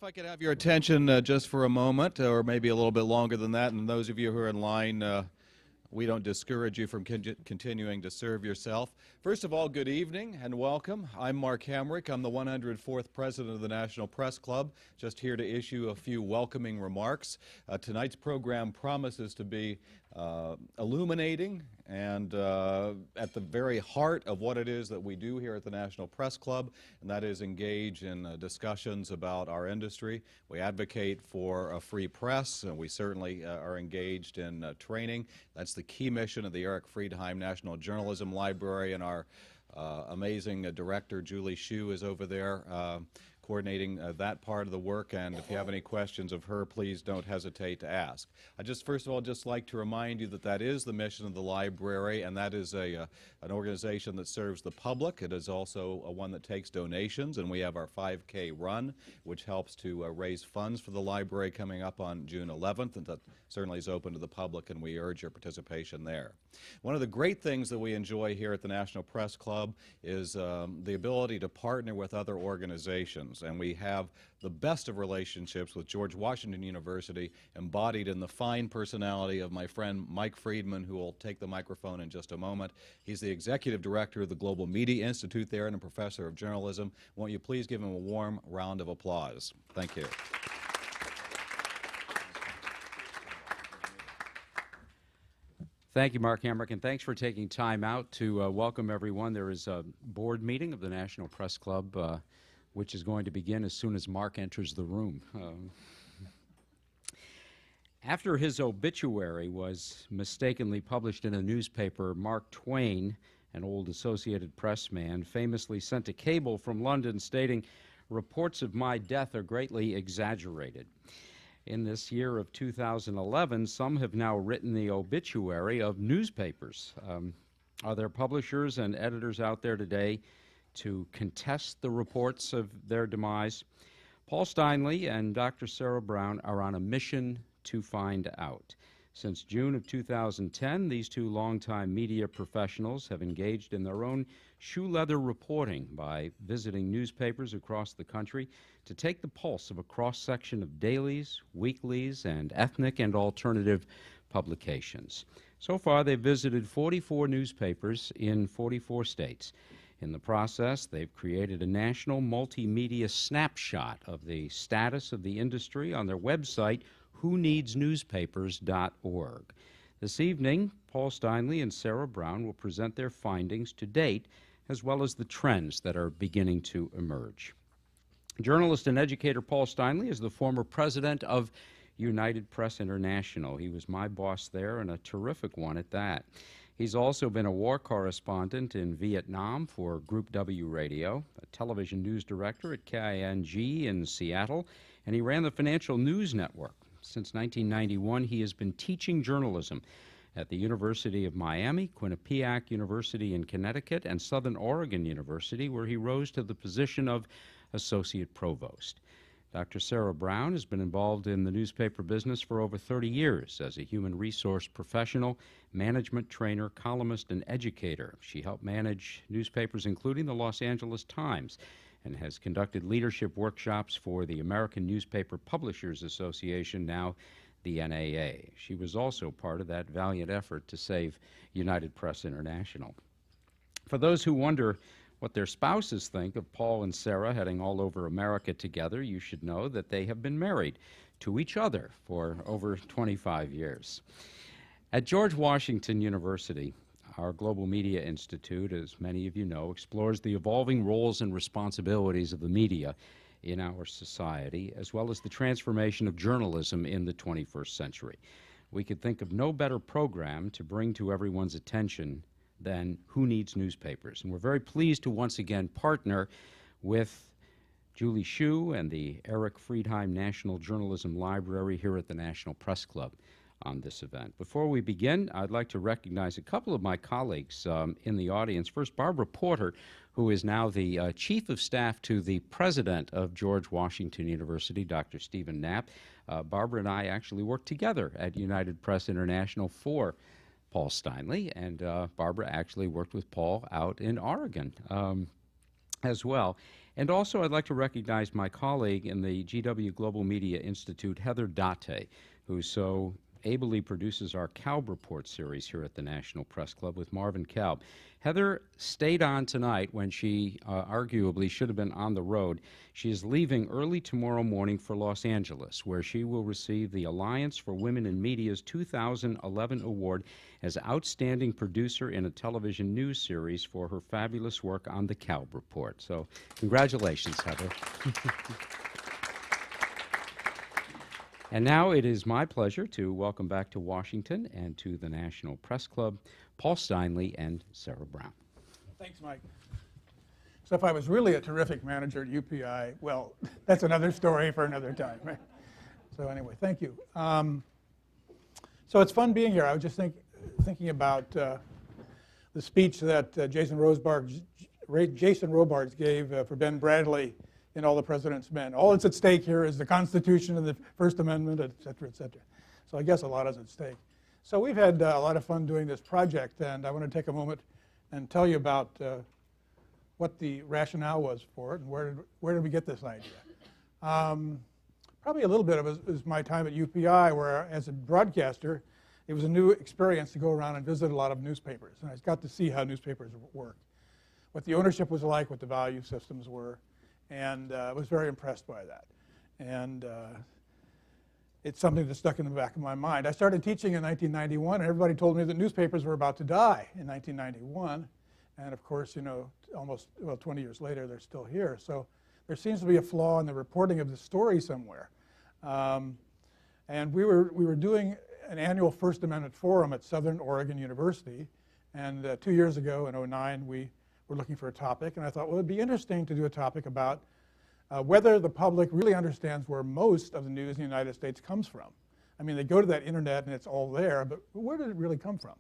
If I could have your attention just for a moment, or maybe a little bit longer than that, and those of you who are in line, we don't discourage you from continuing to serve yourself. First of all, good evening and welcome. I'm Mark Hamrick. I'm the 104th President of the National Press Club, just here to issue a few welcoming remarks. Tonight's program promises to be illuminating and at the very heart of what it is that we do here at the National Press Club, and that is engage in discussions about our industry. We advocate for a free press, and we certainly are engaged in training. That's the key mission of the Eric Friedheim National Journalism Library, and our amazing director, Julie Hsu, is over there coordinating that part of the work, and if you have any questions of her, please don't hesitate to ask. I just first of all just like to remind you that that is the mission of the library, and that is an organization that serves the public. It is also one that takes donations, and we have our 5K run, which helps to raise funds for the library coming up on June 11th, and that certainly is open to the public, and we urge your participation there. One of the great things that we enjoy here at the National Press Club is the ability to partner with other organizations. And we have the best of relationships with George Washington University, embodied in the fine personality of my friend Mike Friedman, who will take the microphone in just a moment. He's the executive director of the Global Media Institute there and a professor of journalism. Won't you please give him a warm round of applause? Thank you. Thank you, Mark Hamrick, and thanks for taking time out to welcome everyone. There is a board meeting of the National Press Club which is going to begin as soon as Mark enters the room. After his obituary was mistakenly published in a newspaper, Mark Twain, an old Associated Press man, famously sent a cable from London stating, "Reports of my death are greatly exaggerated." In this year of 2011, some have now written the obituary of newspapers. Are there publishers and editors out there today to contest the reports of their demise? Paul Steinle and Dr. Sara Brown are on a mission to find out. Since June of 2010, these two longtime media professionals have engaged in their own shoe-leather reporting by visiting newspapers across the country to take the pulse of a cross-section of dailies, weeklies, and ethnic and alternative publications. So far, they've visited 44 newspapers in 44 states. In the process, they've created a national multimedia snapshot of the status of the industry on their website, whoneedsnewspapers.org. This evening, Paul Steinle and Sara Brown will present their findings to date, as well as the trends that are beginning to emerge. Journalist and educator Paul Steinle is the former president of United Press International. He was my boss there, and a terrific one at that. He's also been a war correspondent in Vietnam for Group W Radio, a television news director at KING in Seattle, and he ran the Financial News Network. Since 1991, he has been teaching journalism at the University of Miami, Quinnipiac University in Connecticut, and Southern Oregon University, where he rose to the position of Associate Provost. Dr. Sara Brown has been involved in the newspaper business for over 30 years as a human resource professional, management trainer, columnist, and educator. She helped manage newspapers including the Los Angeles Times and has conducted leadership workshops for the American Newspaper Publishers Association, now the NAA. She was also part of that valiant effort to save United Press International. For those who wonder what their spouses think of Paul and Sara heading all over America together, you should know that they have been married to each other for over 25 years. At George Washington University, our Global Media Institute, as many of you know, explores the evolving roles and responsibilities of the media in our society, as well as the transformation of journalism in the 21st century. We could think of no better program to bring to everyone's attention than Who Needs Newspapers. And we're very pleased to once again partner with Julie Hsu and the Eric Friedheim National Journalism Library here at the National Press Club on this event. Before we begin, I'd like to recognize a couple of my colleagues in the audience. First, Barbara Porter, who is now the Chief of Staff to the President of George Washington University, Dr. Stephen Knapp. Barbara and I actually worked together at United Press International for Paul Steinle, and Barbara actually worked with Paul out in Oregon as well. And also, I'd like to recognize my colleague in the GW Global Media Institute, Heather Date, who so ably produces our Kalb Report series here at the National Press Club with Marvin Kalb. Heather stayed on tonight when she arguably should have been on the road. She is leaving early tomorrow morning for Los Angeles, where she will receive the Alliance for Women in Media's 2011 award as Outstanding Producer in a Television News Series for her fabulous work on the Kalb Report. So congratulations, Heather. And now it is my pleasure to welcome back to Washington and to the National Press Club, Paul Steinle and Sara Brown. Thanks, Mike. So if I was really a terrific manager at UPI, well, that's another story for another time, right? So anyway, thank you. So it's fun being here. I was just thinking about the speech that Jason Robards gave for Ben Bradley in All the President's Men. All that's at stake here is the Constitution and the First Amendment, et cetera, et cetera. So I guess a lot is at stake. So we've had a lot of fun doing this project, and I want to take a moment and tell you about what the rationale was for it and where did we get this idea. Probably a little bit of it is my time at UPI, where as a broadcaster, it was a new experience to go around and visit a lot of newspapers. And I got to see how newspapers work, what the ownership was like, what the value systems were. And I was very impressed by that. And it's something that stuck in the back of my mind. I started teaching in 1991, and everybody told me that newspapers were about to die in 1991. And of course, you know, almost, well, 20 years later, they're still here. So there seems to be a flaw in the reporting of the story somewhere. And we were doing an annual First Amendment forum at Southern Oregon University. And 2 years ago, in 2009, we were looking for a topic, and I thought, well, it'd be interesting to do a topic about whether the public really understands where most of the news in the United States comes from. I mean, they go to that internet and it's all there, but where did it really come from?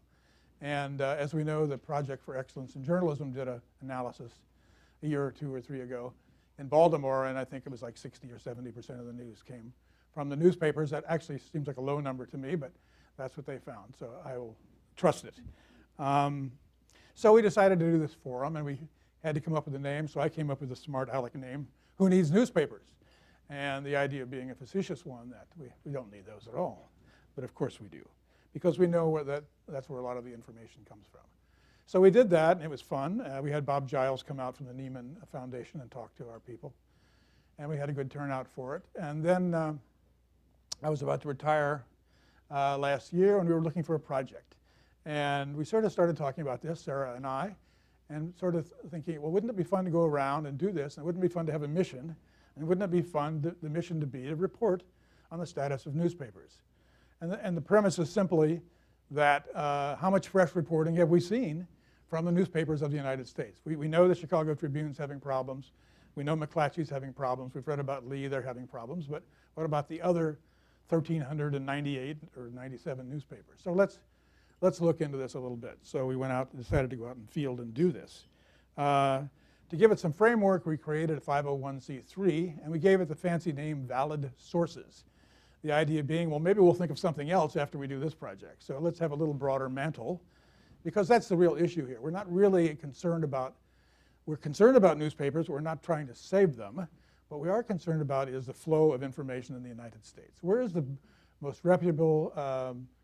And as we know, the Project for Excellence in Journalism did an analysis a year or 2 or 3 ago in Baltimore, and I think it was like 60 or 70% of the news came from the newspapers. That actually seems like a low number to me, but that's what they found, so I will trust it. So we decided to do this forum, and we had to come up with a name, so I came up with a smart aleck name, Who Needs Newspapers? And the idea being a facetious one, that we don't need those at all. But of course we do, because we know that's where a lot of the information comes from. So we did that, and it was fun. We had Bob Giles come out from the Neiman Foundation and talk to our people. And we had a good turnout for it. And then I was about to retire last year, and we were looking for a project. And we sort of started talking about this, Sara and I, and sort of thinking, well, wouldn't it be fun to go around and do this? And wouldn't it be fun to have a mission? And wouldn't it be fun, the mission to be to report on the status of newspapers? And the premise is simply that how much fresh reporting have we seen from the newspapers of the United States? We know the Chicago Tribune's having problems. We know McClatchy's having problems. We've read about Lee, they're having problems. But what about the other 1,398 or 97 newspapers? So let's look into this a little bit. So we went out and decided to go out in the field and do this. To give it some framework, we created a 501c3, and we gave it the fancy name Valid Sources. The idea being, well, maybe we'll think of something else after we do this project. So let's have a little broader mantle, because that's the real issue here. We're not really concerned about, we're concerned about newspapers. We're not trying to save them. What we are concerned about is the flow of information in the United States. Where is the most reputable,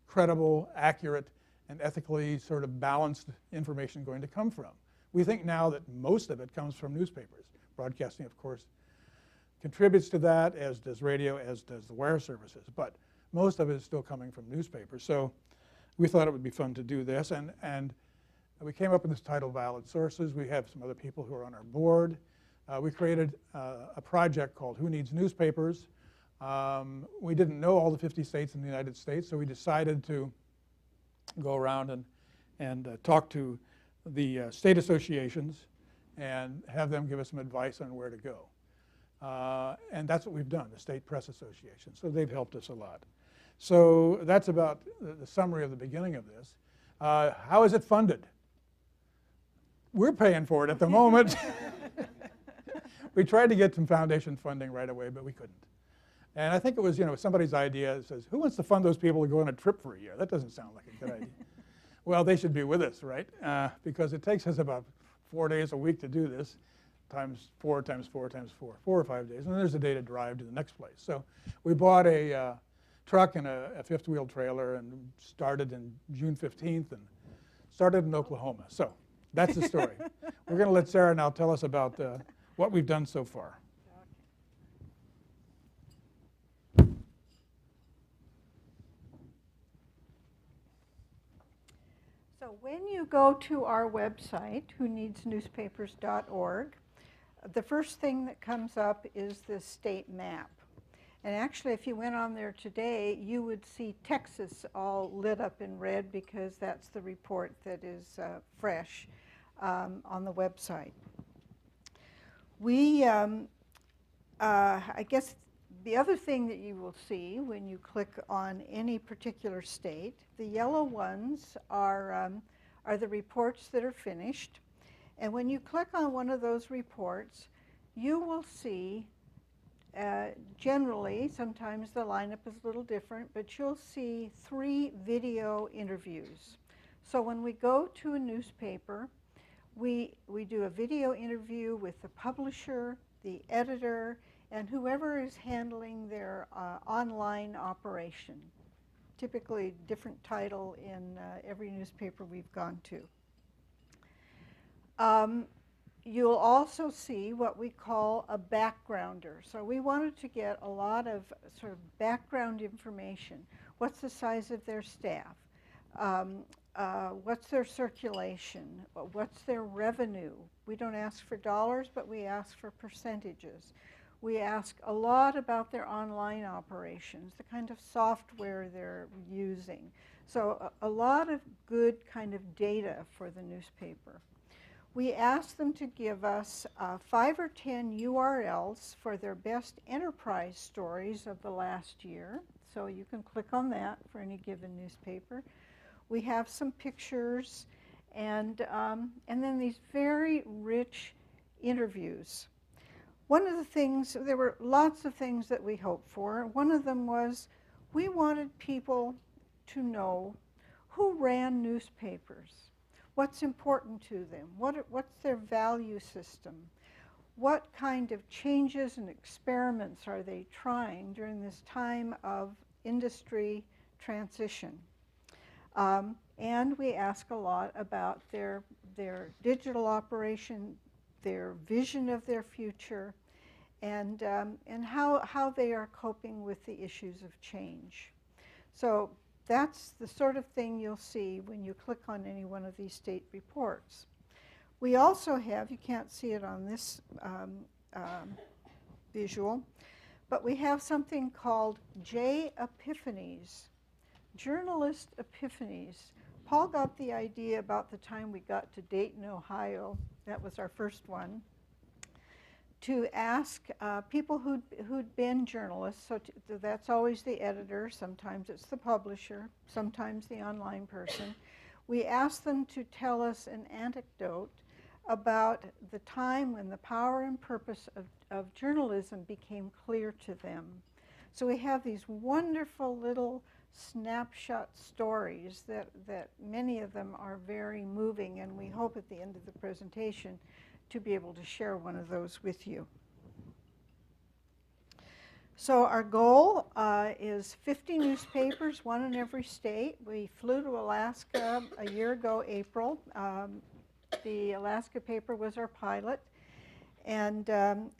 credible, accurate, and ethically sort of balanced information going to come from? We think now that most of it comes from newspapers. Broadcasting, of course, contributes to that, as does radio, as does the wire services. But most of it is still coming from newspapers. So we thought it would be fun to do this. And we came up with this title, Valid Sources. We have some other people who are on our board. We created a project called Who Needs Newspapers? We didn't know all the 50 states in the United States, so we decided to go around and talk to the state associations and have them give us some advice on where to go. And that's what we've done, the State Press Association. So they've helped us a lot. So that's about the summary of the beginning of this. How is it funded? We're paying for it at the moment. We tried to get some foundation funding right away, but we couldn't. And I think it was, you know, somebody's idea that says, who wants to fund those people to go on a trip for a year? That doesn't sound like a good idea. Well, they should be with us, right? Because it takes us about 4 days a week to do this. times 4 times 4 times 4, 4 or 5 days. And then there's a day to drive to the next place. So we bought a truck and a fifth-wheel trailer and started in June 15th and started in Oklahoma. So that's the story. We're going to let Sara now tell us about what we've done so far. So when you go to our website, whoneedsnewspapers.org, the first thing that comes up is this state map. And actually, if you went on there today, you would see Texas all lit up in red because that's the report that is fresh on the website. We, I guess the other thing that you will see when you click on any particular state, the yellow ones are the reports that are finished. And when you click on one of those reports, you will see generally, sometimes the lineup is a little different, but you'll see 3 video interviews. So when we go to a newspaper, we do a video interview with the publisher, the editor, and whoever is handling their online operation. Typically different title in every newspaper we've gone to. You'll also see what we call a backgrounder. So we wanted to get a lot of sort of background information. What's the size of their staff? What's their circulation? What's their revenue? We don't ask for dollars, but we ask for percentages. We ask a lot about their online operations, the kind of software they're using. So a lot of good kind of data for the newspaper. We ask them to give us 5 or 10 URLs for their best enterprise stories of the last year. So you can click on that for any given newspaper. We have some pictures and then these very rich interviews. One of the things, there were lots of things that we hoped for. One of them was we wanted people to know who ran newspapers. What's important to them? What's their value system? What kind of changes and experiments are they trying during this time of industry transition? And we ask a lot about their digital operation, their vision of their future, and how they are coping with the issues of change. So that's the sort of thing you'll see when you click on any one of these state reports. We also have, you can't see it on this visual, but we have something called J Epiphanies, Journalist Epiphanies. Paul got the idea about the time we got to Dayton, Ohio, that was our first one, to ask people who'd been journalists, so that's always the editor, sometimes it's the publisher, sometimes the online person. We asked them to tell us an anecdote about the time when the power and purpose of journalism became clear to them. So we have these wonderful little snapshot stories that many of them are very moving, and we hope at the end of the presentation to be able to share one of those with you. So our goal is 50 newspapers, 1 in every state. We flew to Alaska a year ago, April. The Alaska paper was our pilot. And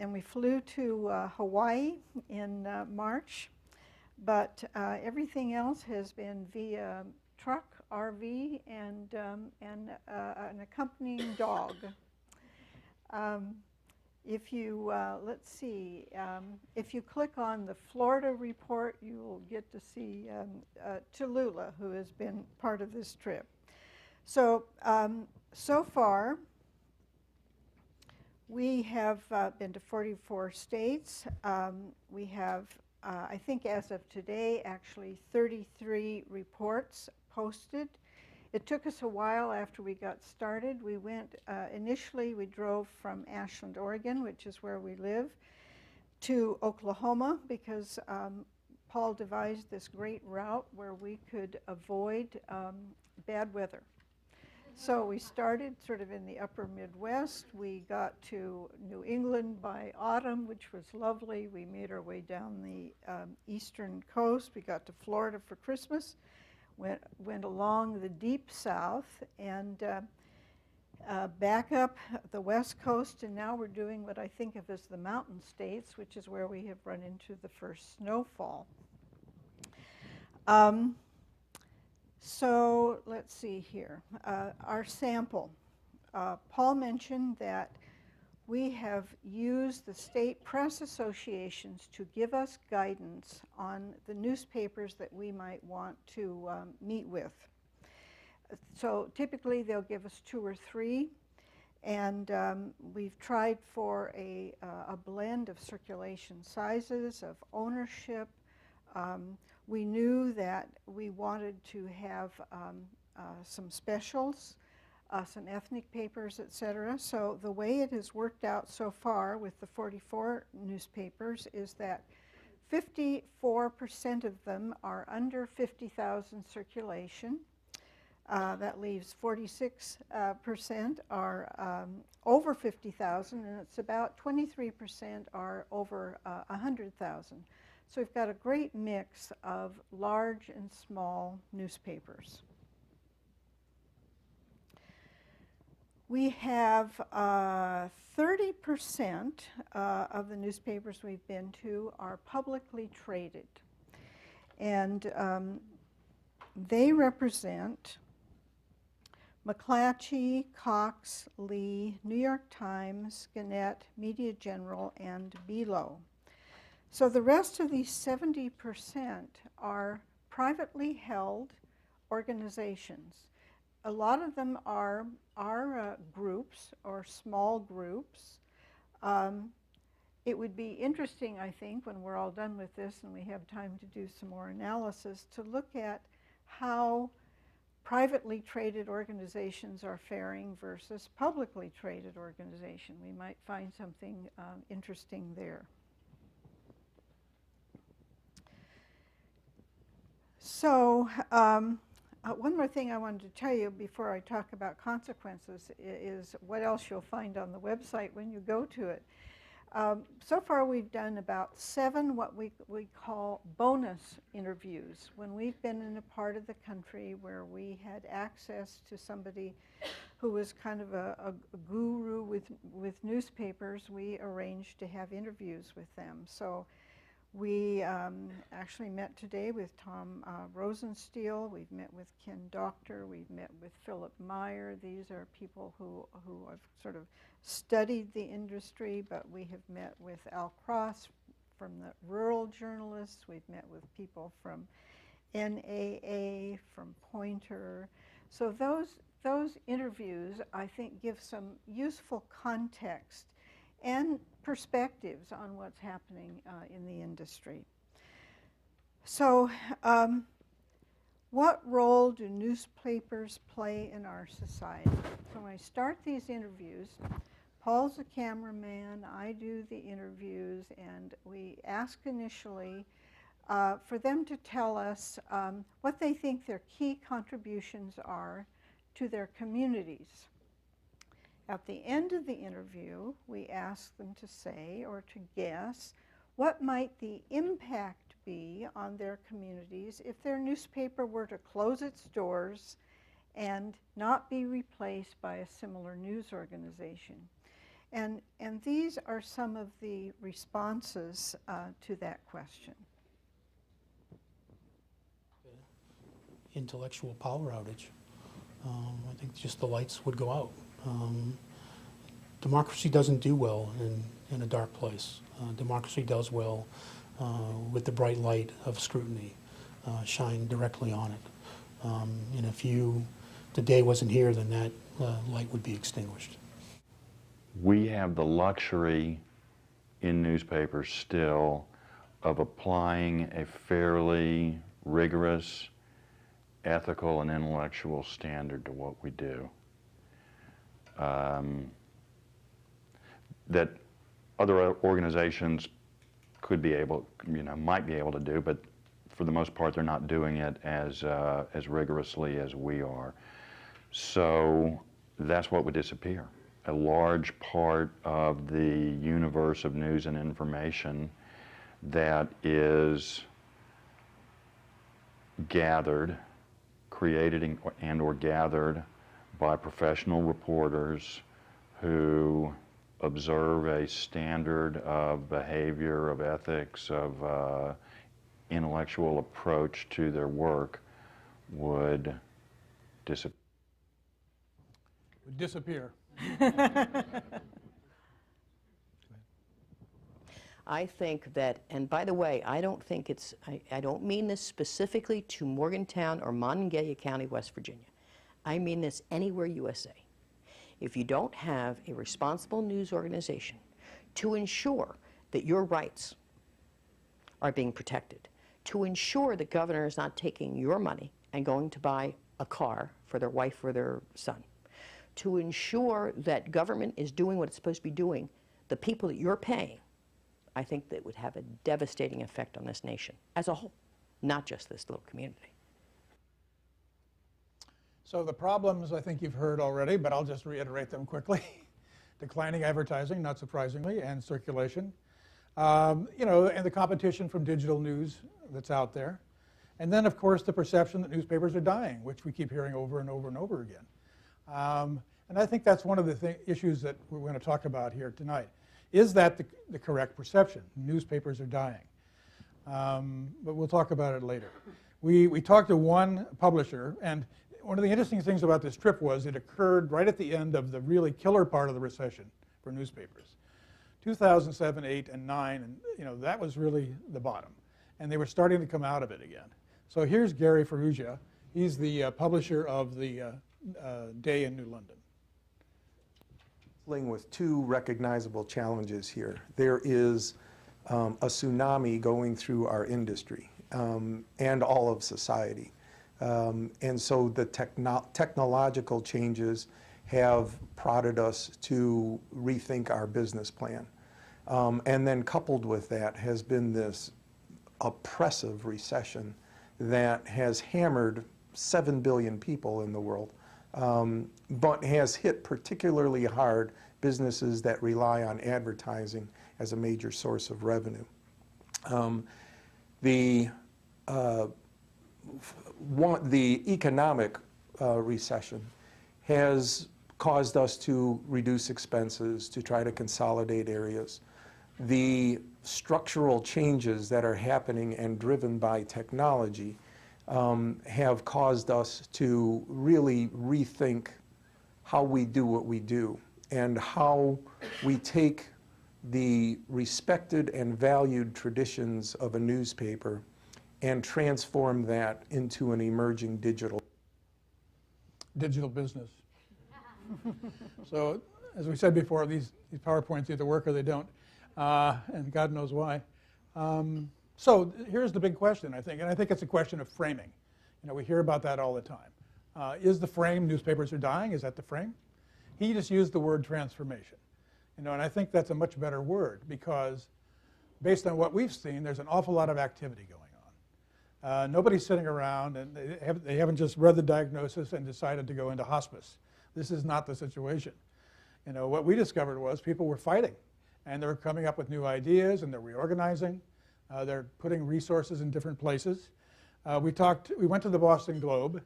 we flew to Hawaii in March. But everything else has been via truck, RV, and an accompanying dog. If you, let's see, if you click on the Florida report, you will get to see Tallulah, who has been part of this trip. So, so far, we have been to 44 states. We have, I think as of today, actually 33 reports posted. It took us a while after we got started. We went, initially we drove from Ashland, Oregon, which is where we live, to Oklahoma because Paul devised this great route where we could avoid bad weather. So we started sort of in the upper Midwest. We got to New England by autumn, which was lovely. We made our way down the eastern coast. We got to Florida for Christmas, went along the deep south, and back up the west coast, and now we're doing what I think of as the mountain states, which is where we have run into the first snowfall. So let's see here. Our sample. Paul mentioned that we have used the state press associations to give us guidance on the newspapers that we might want to meet with. So typically they'll give us 2 or 3, and we've tried for a blend of circulation sizes, of ownership. We knew that we wanted to have some specials, some ethnic papers, etc. So the way it has worked out so far with the 44 newspapers is that 54% of them are under 50,000 circulation. That leaves 46% are over 50,000, and it's about 23% are over 100,000. So we've got a great mix of large and small newspapers. We have 30% of the newspapers we've been to are publicly traded. And they represent McClatchy, Cox, Lee, New York Times, Gannett, Media General, and Below. So the rest of these 70% are privately held organizations. A lot of them are groups or small groups. It would be interesting, I think, when we're all done with this and we have time to do some more analysis, to look at how privately traded organizations are faring versus publicly traded organization. We might find something interesting there. So one more thing I wanted to tell you before I talk about consequences is what else you'll find on the website when you go to it. So far we've done about 7 what we call bonus interviews. When we've been in a part of the country where we had access to somebody who was kind of a guru with newspapers, we arranged to have interviews with them. So we actually met today with Tom Rosensteel. We've met with Ken Doctor. We've met with Philip Meyer. These are people who have sort of studied the industry, but we have met with Al Cross from the rural journalists. We've met with people from NAA, from Pointer. So those interviews, I think, give some useful context and perspectives on what's happening in the industry. So what role do newspapers play in our society? So when I start these interviews, Paul's a cameraman, I do the interviews, and we ask initially for them to tell us what they think their key contributions are to their communities. At the end of the interview, we ask them to say or to guess what might the impact be on their communities if their newspaper were to close its doors and not be replaced by a similar news organization. And these are some of the responses to that question. Intellectual power outage. I think just the lights would go out. Democracy doesn't do well in a dark place. Democracy does well with the bright light of scrutiny shine directly on it. And if the day wasn't here, then that light would be extinguished. We have the luxury in newspapers still of applying a fairly rigorous ethical and intellectual standard to what we do. That other organizations could be able, might be able to do, but for the most part, they're not doing it as rigorously as we are. So that's what would disappear. A large part of the universe of news and information that is gathered, created and or gathered by professional reporters who observe a standard of behavior, of ethics, of intellectual approach to their work would disappear. Would disappear. I think that, and by the way, I don't think it's, I don't mean this specifically to Morgantown or Monongalia County, West Virginia. I mean this anywhere USA. If you don't have a responsible news organization to ensure that your rights are being protected, to ensure the governor is not taking your money and going to buy a car for their wife or their son, to ensure that government is doing what it's supposed to be doing, the people that you're paying, I think that would have a devastating effect on this nation as a whole, not just this little community. So the problems I think you've heard already, but I'll just reiterate them quickly. Declining advertising, not surprisingly, and circulation. You know, and the competition from digital news that's out there. And then, of course, the perception that newspapers are dying, which we keep hearing over and over and over again. And I think that's one of the issues that we're going to talk about here tonight. Is that the correct perception? Newspapers are dying. But we'll talk about it later. We talked to one publisher, and one of the interesting things about this trip was it occurred right at the end of the really killer part of the recession for newspapers. 2007, 8, and 9, and you know, that was really the bottom. And they were starting to come out of it again. So here's Gary Ferrugia. He's the publisher of the Day in New London. With two recognizable challenges here. There is a tsunami going through our industry and all of society. And so the technological changes have prodded us to rethink our business plan. And then coupled with that has been this oppressive recession that has hammered 7 billion people in the world. But has hit particularly hard businesses that rely on advertising as a major source of revenue. The economic recession has caused us to reduce expenses, to try to consolidate areas. The structural changes that are happening and driven by technology have caused us to really rethink how we do what we do and how we take the respected and valued traditions of a newspaper and transform that into an emerging digital business. So, as we said before, these PowerPoints either work or they don't, and God knows why. So here's the big question, I think, and I think it's a question of framing. You know, we hear about that all the time. Is the frame newspapers are dying? Is that the frame? He just used the word transformation. You know, and I think that's a much better word because based on what we've seen, there's an awful lot of activity going on. Nobody's sitting around and they haven't just read the diagnosis and decided to go into hospice. This is not the situation. You know, what we discovered was people were fighting and they're coming up with new ideas and they're reorganizing. They're putting resources in different places. We went to the Boston Globe,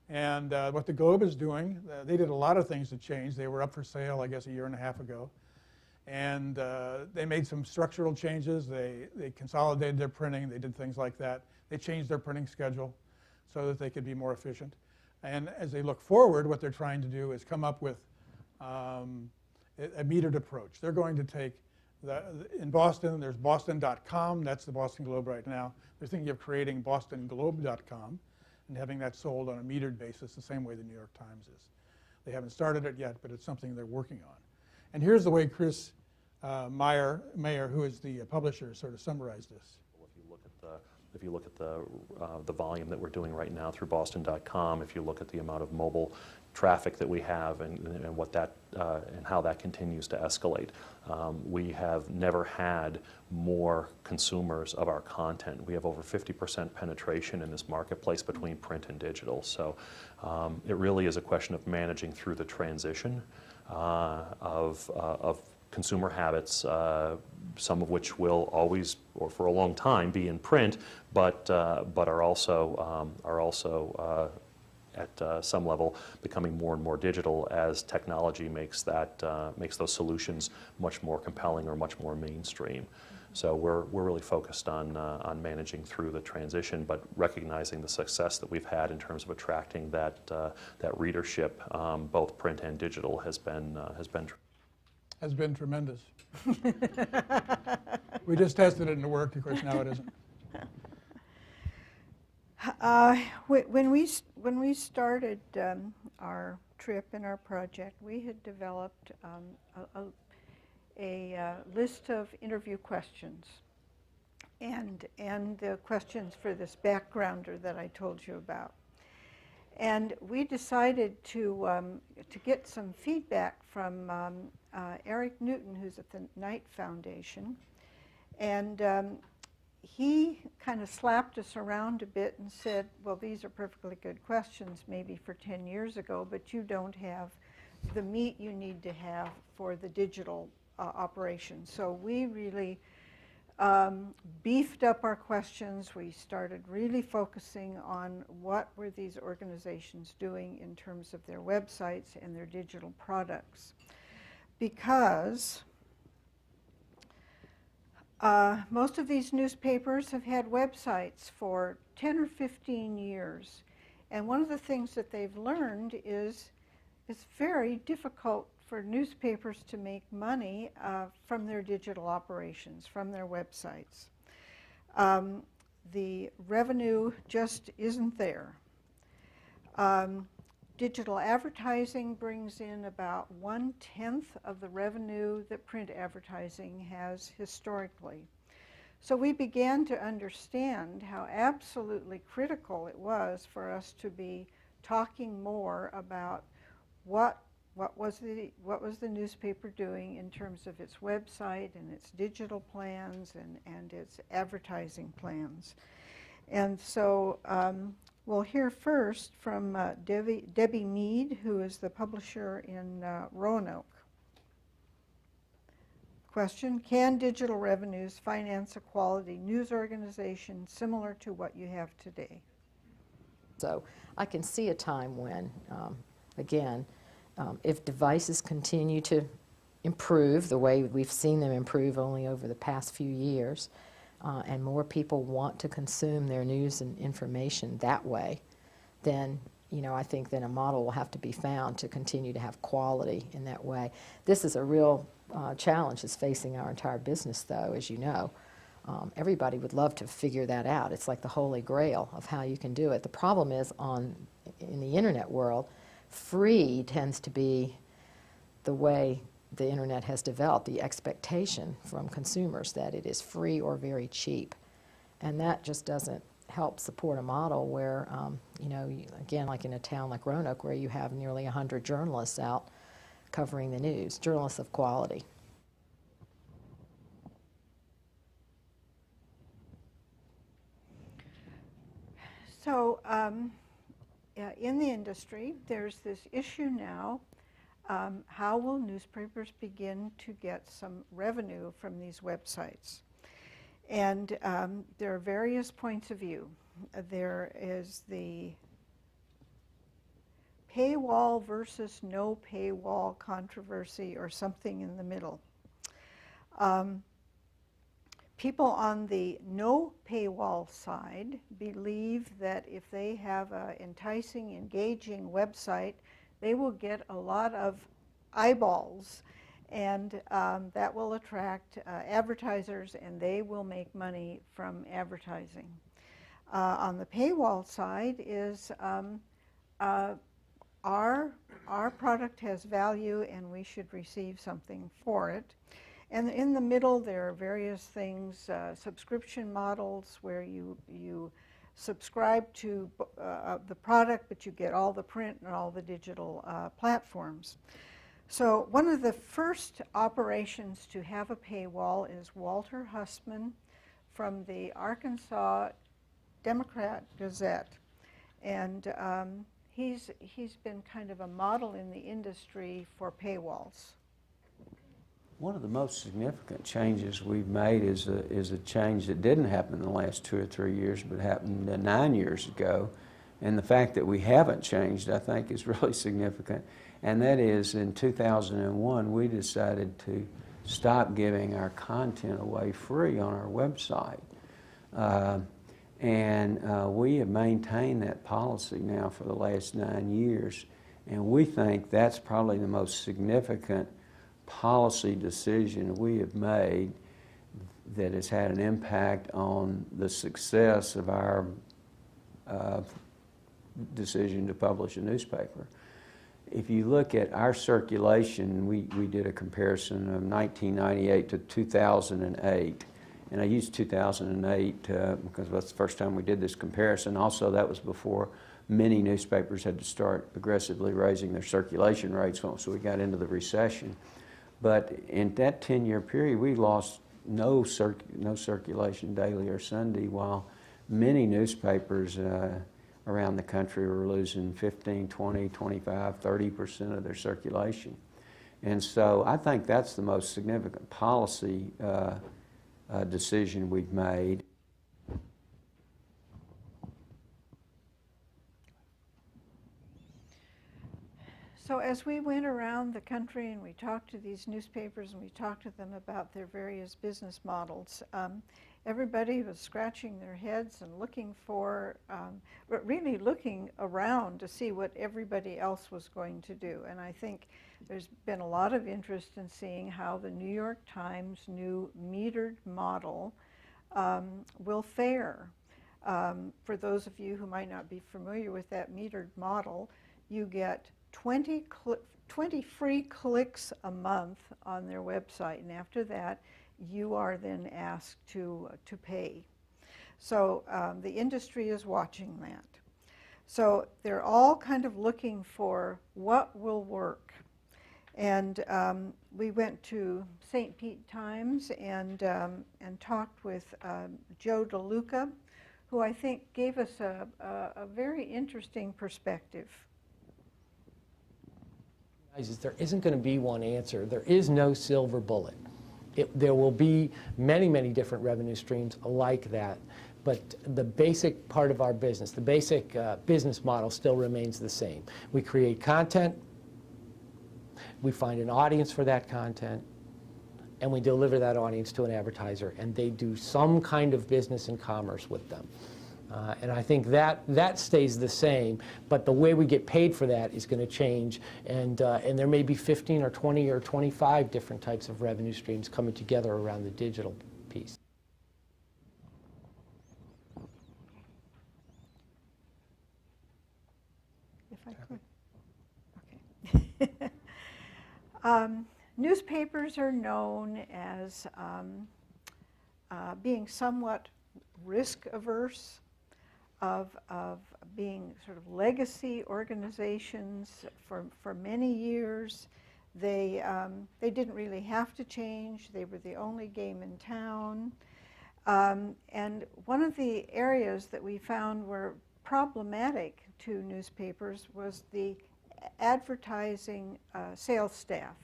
and what the Globe is doing, they did a lot of things to change. They were up for sale, I guess, a year and a half ago. And they made some structural changes. They consolidated their printing. They did things like that. They changed their printing schedule so that they could be more efficient. And as they look forward, what they're trying to do is come up with a metered approach. They're going to take, in Boston, there's boston.com. That's the Boston Globe right now. They're thinking of creating bostonglobe.com and having that sold on a metered basis the same way the New York Times is. They haven't started it yet, but it's something they're working on. And here's the way Chris Mayer, who is the publisher, sort of summarized this. Well, if you look at the If you look at the volume that we're doing right now through Boston.com, if you look at the amount of mobile traffic that we have and what that and how that continues to escalate. We have never had more consumers of our content. We have over 50% penetration in this marketplace between print and digital. So it really is a question of managing through the transition of consumer habits, some of which will always, or for a long time, be in print, but are also at some level becoming more and more digital as technology makes those solutions much more compelling or much more mainstream. So we're really focused on managing through the transition, but recognizing the success that we've had in terms of attracting that readership, both print and digital, has been tremendous. We just tested it and it worked. Of course, now it isn't. When we started our trip and our project, we had developed a list of interview questions, and the questions for this backgrounder that I told you about. And we decided to get some feedback from Eric Newton, who's at the Knight Foundation, and he kind of slapped us around a bit and said, well, these are perfectly good questions maybe for 10 years ago, but you don't have the meat you need to have for the digital operation. So we really beefed up our questions. We started really focusing on what were these organizations doing in terms of their websites and their digital products. Because most of these newspapers have had websites for 10 or 15 years. And one of the things that they've learned is it's very difficult for newspapers to make money from their digital operations, from their websites. The revenue just isn't there. Digital advertising brings in about 1/10 of the revenue that print advertising has historically. So we began to understand how absolutely critical it was for us to be talking more about what was the newspaper doing in terms of its website and its digital plans and its advertising plans. And so we'll hear first from Debbie Mead, who is the publisher in Roanoke. Question, can digital revenues finance a quality news organization similar to what you have today? So I can see a time when, again, if devices continue to improve the way we've seen them improve only over the past few years, and more people want to consume their news and information that way, then I think then a model will have to be found to continue to have quality in that way. This is a real challenge that's facing our entire business, though, as you know. Everybody would love to figure that out. It's like the holy grail of how you can do it. The problem is in the internet world, free tends to be the way the internet has developed, the expectation from consumers that it is free or very cheap. And that just doesn't help support a model where, again, like in a town like Roanoke, where you have nearly 100 journalists out covering the news, journalists of quality. So in the industry, there's this issue now. How will newspapers begin to get some revenue from these websites? And there are various points of view. There is the paywall versus no paywall controversy, or something in the middle. People on the no paywall side believe that if they have an enticing, engaging website, they will get a lot of eyeballs, and that will attract advertisers, and they will make money from advertising. On the paywall side is our product has value and we should receive something for it. And in the middle, there are various things, subscription models where you subscribe to the product, but you get all the print and all the digital platforms. So one of the first operations to have a paywall is Walter Hussman from the Arkansas Democrat Gazette. And he's been kind of a model in the industry for paywalls. One of the most significant changes we've made is a change that didn't happen in the last 2 or 3 years, but happened 9 years ago. And the fact that we haven't changed, I think, is really significant. And that is, in 2001, we decided to stop giving our content away free on our website. We have maintained that policy now for the last 9 years. And we think that's probably the most significant policy decision we have made that has had an impact on the success of our decision to publish a newspaper. If you look at our circulation, we did a comparison of 1998 to 2008. And I used 2008 because that's the first time we did this comparison. Also, that was before many newspapers had to start aggressively raising their circulation rates once we got into the recession. But in that 10-year period, we lost no circulation daily or Sunday, while many newspapers around the country were losing 15, 20, 25, 30% of their circulation. And so I think that's the most significant policy decision we've made. So as we went around the country and we talked to these newspapers and we talked to them about their various business models, everybody was scratching their heads and looking for, but really looking around to see what everybody else was going to do. And I think there's been a lot of interest in seeing how the New York Times' new metered model will fare. For those of you who might not be familiar with that metered model, you get 20 free clicks a month on their website, and after that you are then asked to pay. So the industry is watching that. So they're all kind of looking for what will work. And we went to St. Pete Times and talked with Joe DeLuca, who I think gave us a very interesting perspective. There isn't going to be one answer. There is no silver bullet. There will be many, many different revenue streams like that. But the basic part of our business, the basic business model still remains the same. We create content, we find an audience for that content, and we deliver that audience to an advertiser, and they do some kind of business and commerce with them. And I think that stays the same, but the way we get paid for that is going to change, and there may be 15 or 20 or 25 different types of revenue streams coming together around the digital piece. If I could. Okay. Newspapers are known as being somewhat risk-averse, of being sort of legacy organizations for many years. They didn't really have to change. They were the only game in town. And one of the areas that we found were problematic to newspapers was the advertising sales staff.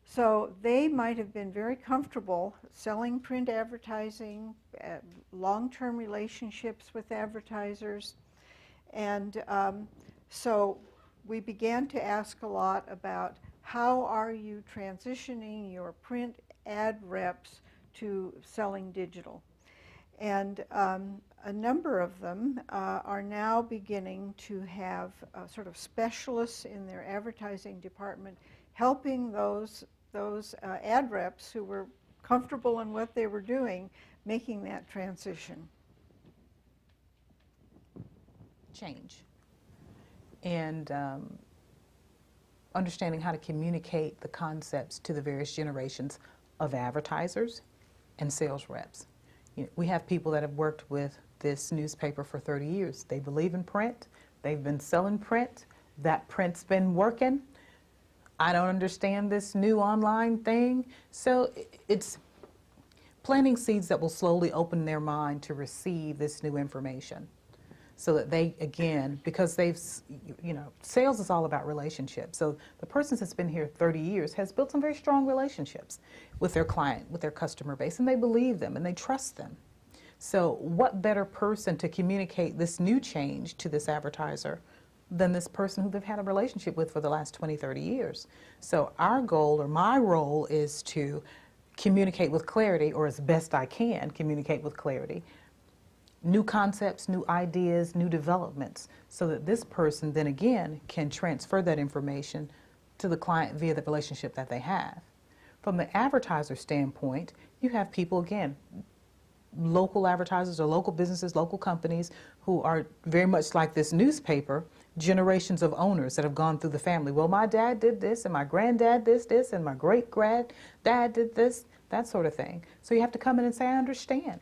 So they might have been very comfortable selling print advertising, long-term relationships with advertisers. And so we began to ask a lot about how are you transitioning your print ad reps to selling digital. And a number of them are now beginning to have sort of specialists in their advertising department helping those ad reps who were comfortable in what they were doing, making that transition. Change. And understanding how to communicate the concepts to the various generations of advertisers and sales reps. You know, we have people that have worked with this newspaper for 30 years. They believe in print. They've been selling print. That print's been working. I don't understand this new online thing. So it's planting seeds that will slowly open their mind to receive this new information, so that they, again, because they've, you know, sales is all about relationships. So the person that's been here 30 years has built some very strong relationships with their client, with their customer base, and they believe them and they trust them. So what better person to communicate this new change to this advertiser than this person who they've had a relationship with for the last 20, 30 years. So our goal, or my role, is to communicate with clarity, or as best I can communicate with clarity, new concepts, new ideas, new developments, so that this person then again can transfer that information to the client via the relationship that they have. From the advertiser standpoint, you have people, again, local advertisers or local businesses, local companies who are very much like this newspaper, generations of owners that have gone through the family. Well, my dad did this, and my granddad did this, and my great-granddad did this, that sort of thing. So you have to come in and say, I understand.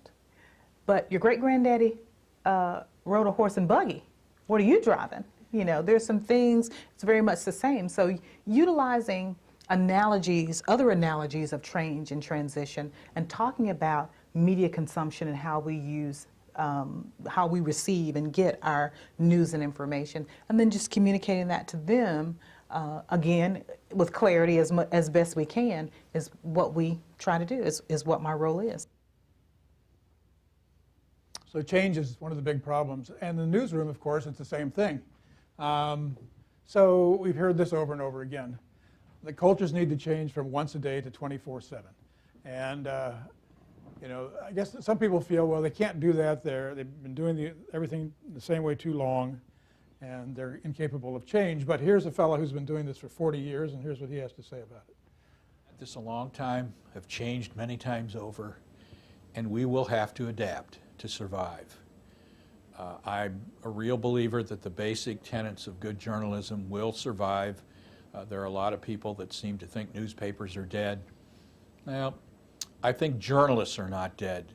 But your great-granddaddy rode a horse and buggy. What are you driving? You know, there's some things, it's very much the same. So utilizing analogies, other analogies of change and transition, and talking about media consumption and how we use, how we receive and get our news and information, and then just communicating that to them, again, with clarity as best we can, is what we try to do, is what my role is. So change is one of the big problems. And in the newsroom, of course, it's the same thing. So we've heard this over and over again. The cultures need to change from once a day to 24/7. And you know, I guess some people feel, well, they can't do that. They've been doing everything the same way too long, and they're incapable of change. But here's a fellow who's been doing this for 40 years, and here's what he has to say about it. This is a long time, have changed many times over, and we will have to adapt to survive. I'm a real believer that the basic tenets of good journalism will survive. There are a lot of people that seem to think newspapers are dead. Well, I think journalists are not dead.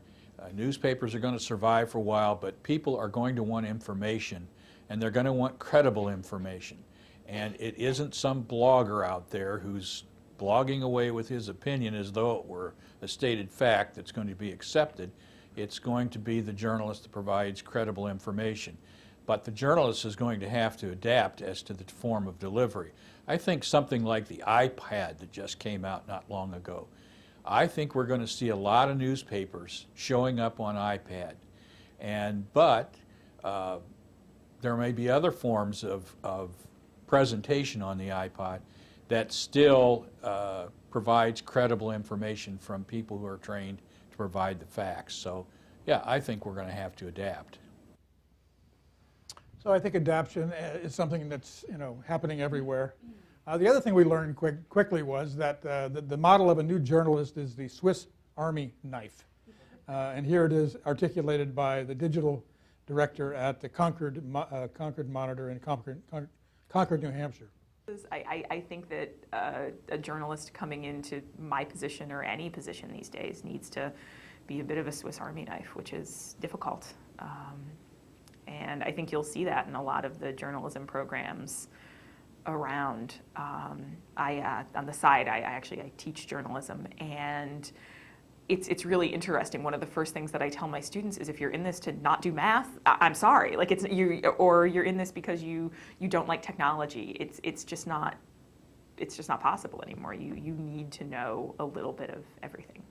Newspapers are going to survive for a while, but people are going to want information, and they're going to want credible information. And it isn't some blogger out there who's blogging away with his opinion as though it were a stated fact that's going to be accepted. It's going to be the journalist that provides credible information. But the journalist is going to have to adapt as to the form of delivery. I think something like the iPad that just came out not long ago, I think we're going to see a lot of newspapers showing up on iPad. But there may be other forms of presentation on the iPod that still provides credible information from people who are trained to provide the facts. So yeah, I think we're going to have to adapt. So I think adaptation is something that's, you know, happening everywhere. The other thing we learned quickly was that the model of a new journalist is the Swiss Army knife. And here it is articulated by the digital director at the Concord Monitor in Concord, New Hampshire. I think that a journalist coming into my position or any position these days needs to be a bit of a Swiss Army knife, which is difficult. And I think you'll see that in a lot of the journalism programs around. On the side, I teach journalism, and it's really interesting. One of the first things that I tell my students is, if you're in this to not do math, I'm sorry. Like, or you're in this because you don't like technology. It's just not possible anymore. You need to know a little bit of everything.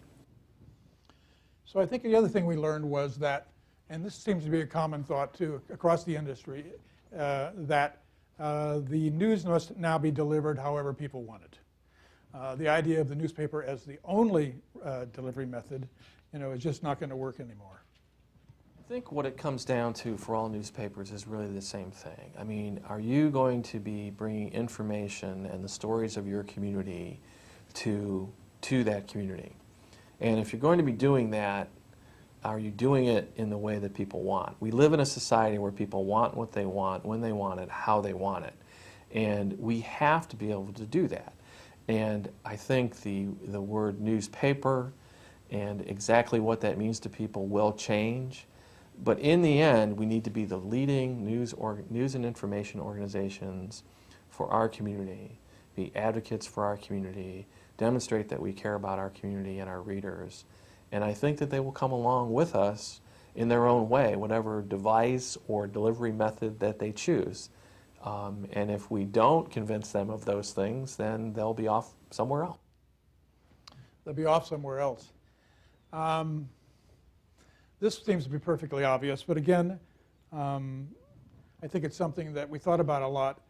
So I think the other thing we learned was that, and this seems to be a common thought too across the industry, that the news must now be delivered however people want it. The idea of the newspaper as the only delivery method, you know, is just not going to work anymore. I think what it comes down to for all newspapers is really the same thing. I mean, are you going to be bringing information and the stories of your community to that community? And if you're going to be doing that, are you doing it in the way that people want? We live in a society where people want what they want, when they want it, how they want it. And we have to be able to do that. And I think the word newspaper and exactly what that means to people will change. But in the end, we need to be the leading news and information organizations for our community, be advocates for our community, demonstrate that we care about our community and our readers. And I think that they will come along with us in their own way, whatever device or delivery method that they choose. And if we don't convince them of those things, then they'll be off somewhere else. They'll be off somewhere else. This seems to be perfectly obvious, but again, I think it's something that we thought about a lot,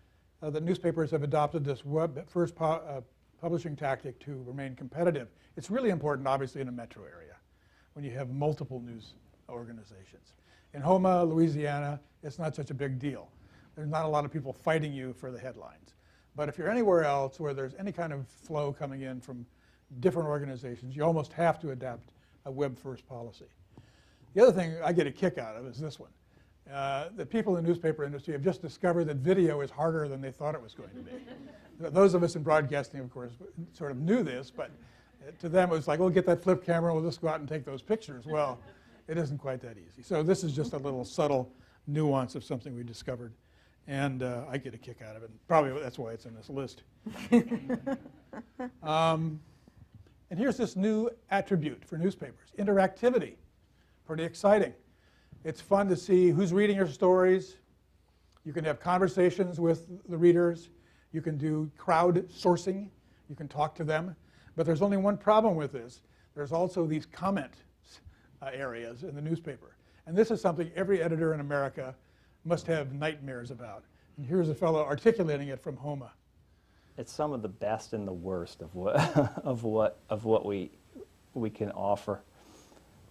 that newspapers have adopted this web-first publishing tactic to remain competitive. It's really important, obviously, in a metro area when you have multiple news organizations. In Houma, Louisiana, it's not such a big deal. There's not a lot of people fighting you for the headlines. But if you're anywhere else where there's any kind of flow coming in from different organizations, you almost have to adapt a web-first policy. The other thing I get a kick out of is this one. The people in the newspaper industry have just discovered that video is harder than they thought it was going to be. Those of us in broadcasting, of course, sort of knew this, but to them it was like, we'll get that flip camera, we'll just go out and take those pictures. Well, it isn't quite that easy. So this is just a little subtle nuance of something we discovered, and I get a kick out of it. Probably that's why it's in this list. And here's this new attribute for newspapers, interactivity. Pretty exciting. It's fun to see who's reading your stories. You can have conversations with the readers. You can do crowd sourcing. You can talk to them. But there's only one problem with this. There's also these comment areas in the newspaper. And this is something every editor in America must have nightmares about. And here's a fellow articulating it from Houma. It's some of the best and the worst of what we can offer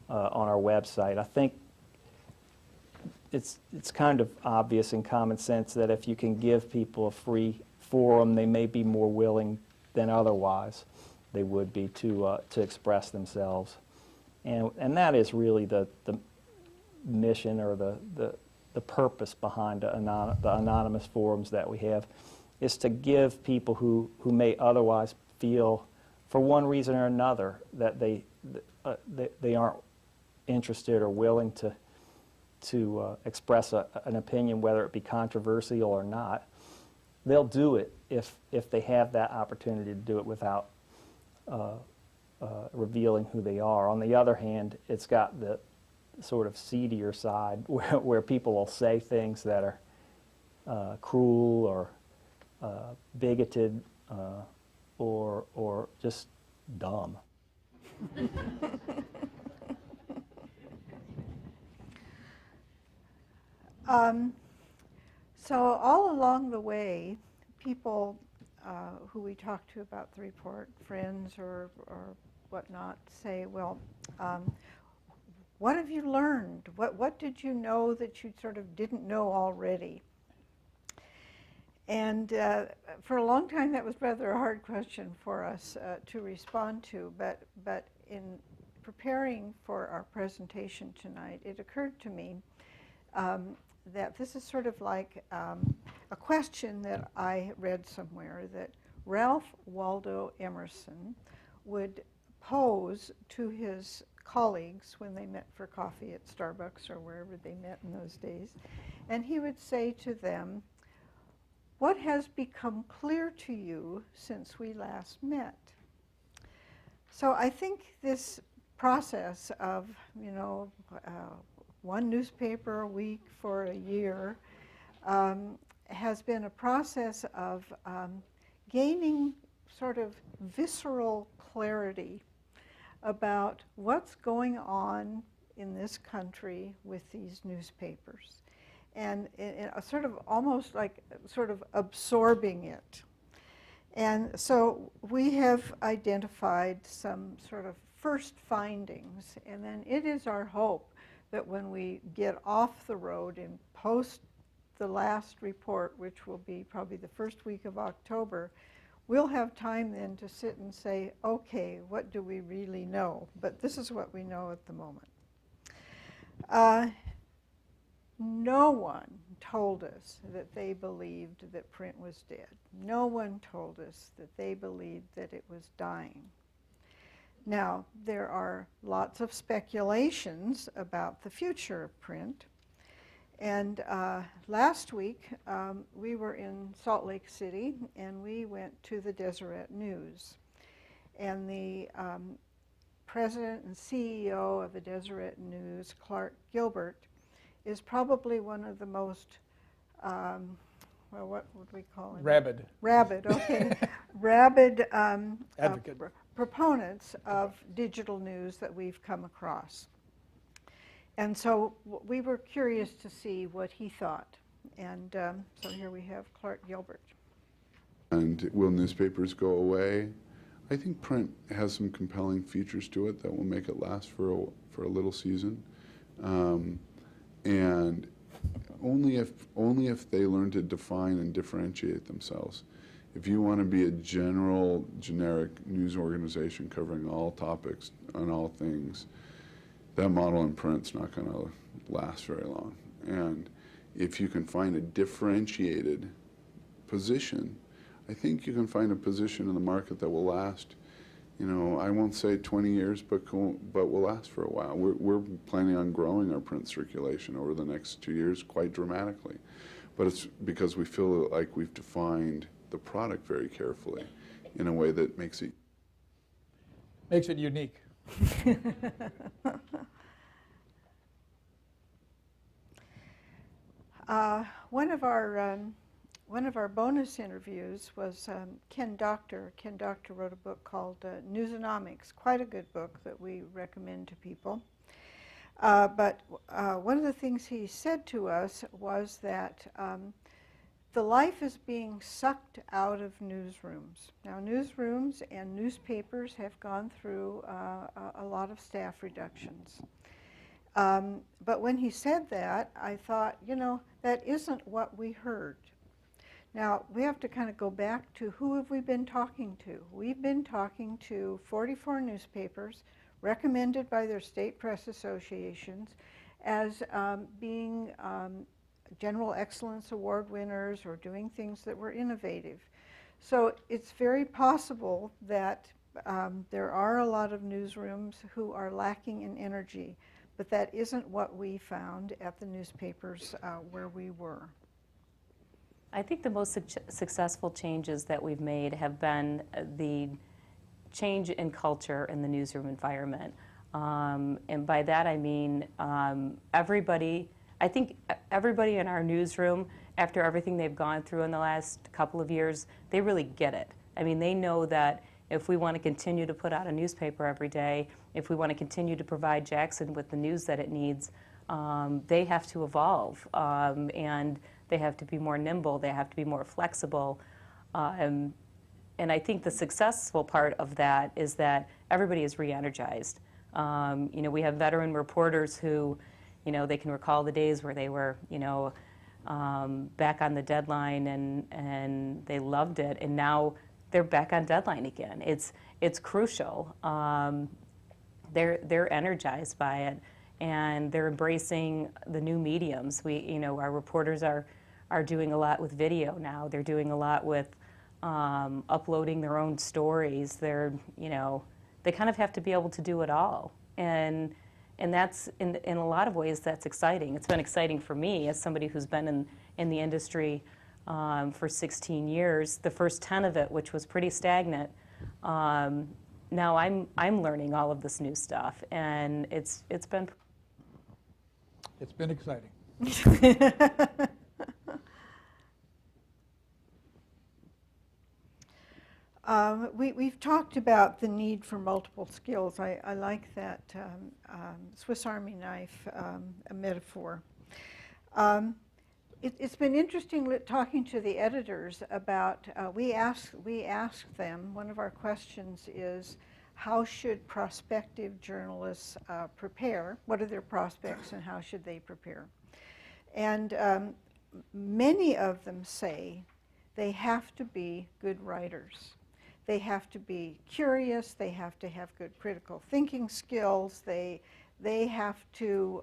on our website. I think it's kind of obvious in common sense that if you can give people a free forum, they may be more willing than otherwise they would be to express themselves. And that is really the mission or the purpose behind the anonymous forums that we have, is to give people who may otherwise feel, for one reason or another, that they aren't interested or willing to express an opinion, whether it be controversial or not. They'll do it if they have that opportunity to do it without revealing who they are. On the other hand, it's got the sort of seedier side where people will say things that are cruel or bigoted or just dumb. So all along the way, people who we talk to about the report, friends or whatnot, say, well, what have you learned? What did you know that you sort of didn't know already? And for a long time, that was rather a hard question for us to respond to. But in preparing for our presentation tonight, it occurred to me that this is sort of like a question that I read somewhere that Ralph Waldo Emerson would pose to his colleagues when they met for coffee at Starbucks or wherever they met in those days. And he would say to them, "What has become clear to you since we last met?" So I think this process of, one newspaper a week for a year has been a process of gaining sort of visceral clarity about what's going on in this country with these newspapers, and sort of almost like sort of absorbing it. And so we have identified some sort of first findings, and then it is our hope that when we get off the road and post the last report, which will be probably the first week of October, we'll have time then to sit and say, okay, what do we really know? But this is what we know at the moment. No one told us that they believed that print was dead. No one told us that they believed that it was dying. Now, there are lots of speculations about the future of print. And last week, we were in Salt Lake City, and we went to the Deseret News. And the president and CEO of the Deseret News, Clark Gilbert, is probably one of the most, well, what would we call him? Rabid. Rabid, okay. Rabid Advocate. proponents of digital news that we've come across. And so we were curious to see what he thought. And so here we have Clark Gilbert. And will newspapers go away? I think print has some compelling features to it that will make it last for a little season. And only if they learn to define and differentiate themselves. If you want to be a generic news organization covering all topics on all things, that model in print's not going to last very long. And if you can find a differentiated position, I think you can find a position in the market that will last, you know, I won't say 20 years, but will last for a while. We're planning on growing our print circulation over the next 2 years quite dramatically. But it's because we feel like we've defined the product very carefully in a way that makes it unique. One of our bonus interviews was Ken Doctor. Ken Doctor wrote a book called Newsonomics, quite a good book that we recommend to people. But one of the things he said to us was that the life is being sucked out of newsrooms. Now, newsrooms and newspapers have gone through a lot of staff reductions. But when he said that, I thought, you know, that isn't what we heard. Now, we have to kind of go back to who have we been talking to? We've been talking to 44 newspapers recommended by their state press associations as being General Excellence Award winners or doing things that were innovative. So it's very possible that there are a lot of newsrooms who are lacking in energy, but that isn't what we found at the newspapers where we were. I think the most successful changes that we've made have been the change in culture in the newsroom environment. And by that I mean I think everybody in our newsroom, after everything they've gone through in the last couple of years, they really get it. I mean, they know that if we want to continue to put out a newspaper every day, if we want to continue to provide Jackson with the news that it needs, they have to evolve. And they have to be more nimble, they have to be more flexible. And I think the successful part of that is that everybody is re-energized. You know, we have veteran reporters who, you know, they can recall the days where they were, you know, back on the deadline and they loved it, and now they're back on deadline again. It's crucial. They're energized by it, and they're embracing the new mediums. You know, our reporters are doing a lot with video now. They're doing a lot with uploading their own stories. They're, you know, they kind of have to be able to do it all. And that's, in a lot of ways, that's exciting. It's been exciting for me as somebody who's been in the industry for 16 years. The first 10 of it, which was pretty stagnant, now I'm learning all of this new stuff, and it's been exciting. We've talked about the need for multiple skills. I like that Swiss Army knife metaphor. It's been interesting talking to the editors about, we asked them, one of our questions is, how should prospective journalists prepare? What are their prospects and how should they prepare? And many of them say they have to be good writers. They have to be curious, they have to have good critical thinking skills, they have to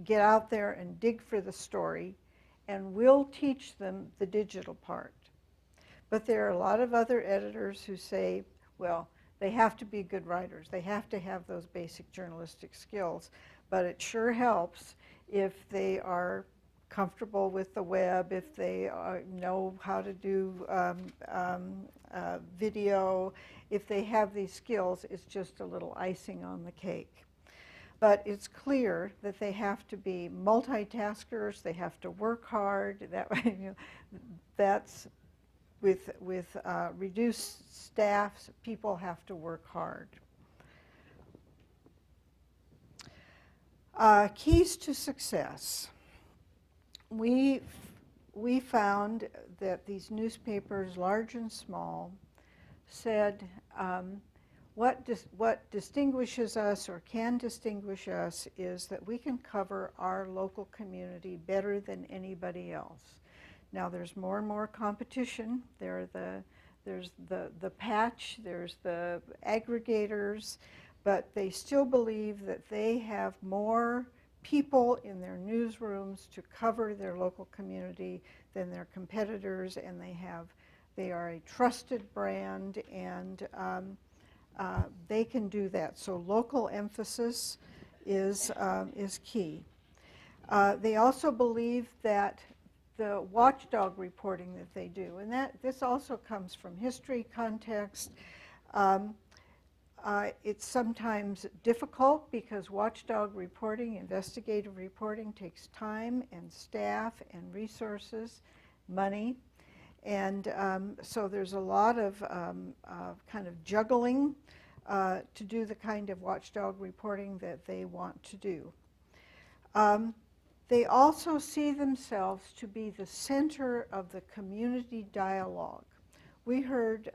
get out there and dig for the story and we'll teach them the digital part. But there are a lot of other editors who say, well, they have to be good writers. They have to have those basic journalistic skills. But it sure helps if they are comfortable with the web, if they know how to do video, if they have these skills, it's just a little icing on the cake. But it's clear that they have to be multitaskers, they have to work hard. That's with reduced staffs, people have to work hard. Keys to success. We found that these newspapers, large and small, said what distinguishes us or can distinguish us is that we can cover our local community better than anybody else. Now there's more and more competition. There's the patch, there's the aggregators, but they still believe that they have more people in their newsrooms to cover their local community than their competitors, and they are a trusted brand, and they can do that. So local emphasis is key. They also believe that the watchdog reporting that they do, and this also comes from history, context. It's sometimes difficult because watchdog reporting, investigative reporting, takes time and staff and resources, money. And so there's a lot of kind of juggling to do the kind of watchdog reporting that they want to do. They also see themselves to be the center of the community dialogue. We heard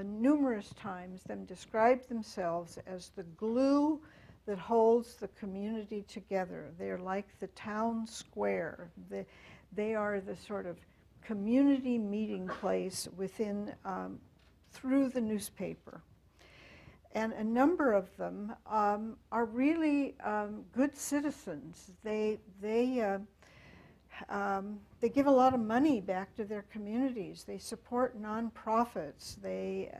numerous times them describe themselves as the glue that holds the community together. They're like the town square. They are the sort of community meeting place within, through the newspaper. And a number of them are really good citizens. They give a lot of money back to their communities. They support nonprofits. They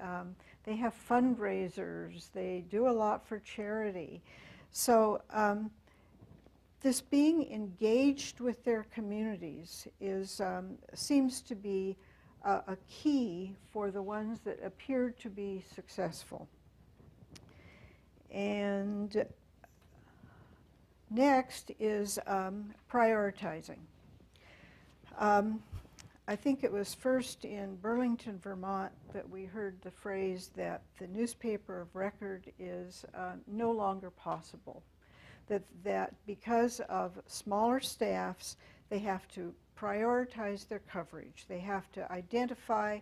have fundraisers. They do a lot for charity. So this being engaged with their communities seems to be a key for the ones that appeared to be successful. And next is prioritizing. I think it was first in Burlington, Vermont, that we heard the phrase that the newspaper of record is no longer possible. That because of smaller staffs, they have to prioritize their coverage. They have to identify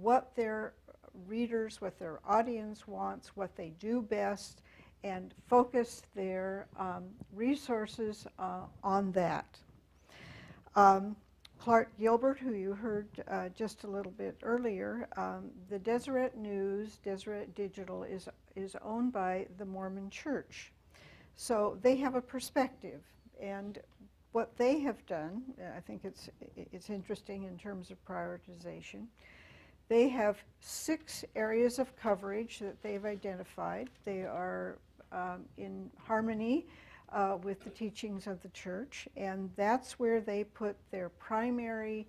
what their readers, what their audience wants, what they do best, and focus their resources on that. Clark Gilbert, who you heard just a little bit earlier, the Deseret News, Deseret Digital, is owned by the Mormon Church. So they have a perspective, and what they have done, I think it's interesting in terms of prioritization. They have 6 areas of coverage that they've identified. They are in harmony with the teachings of the church, and that's where they put their primary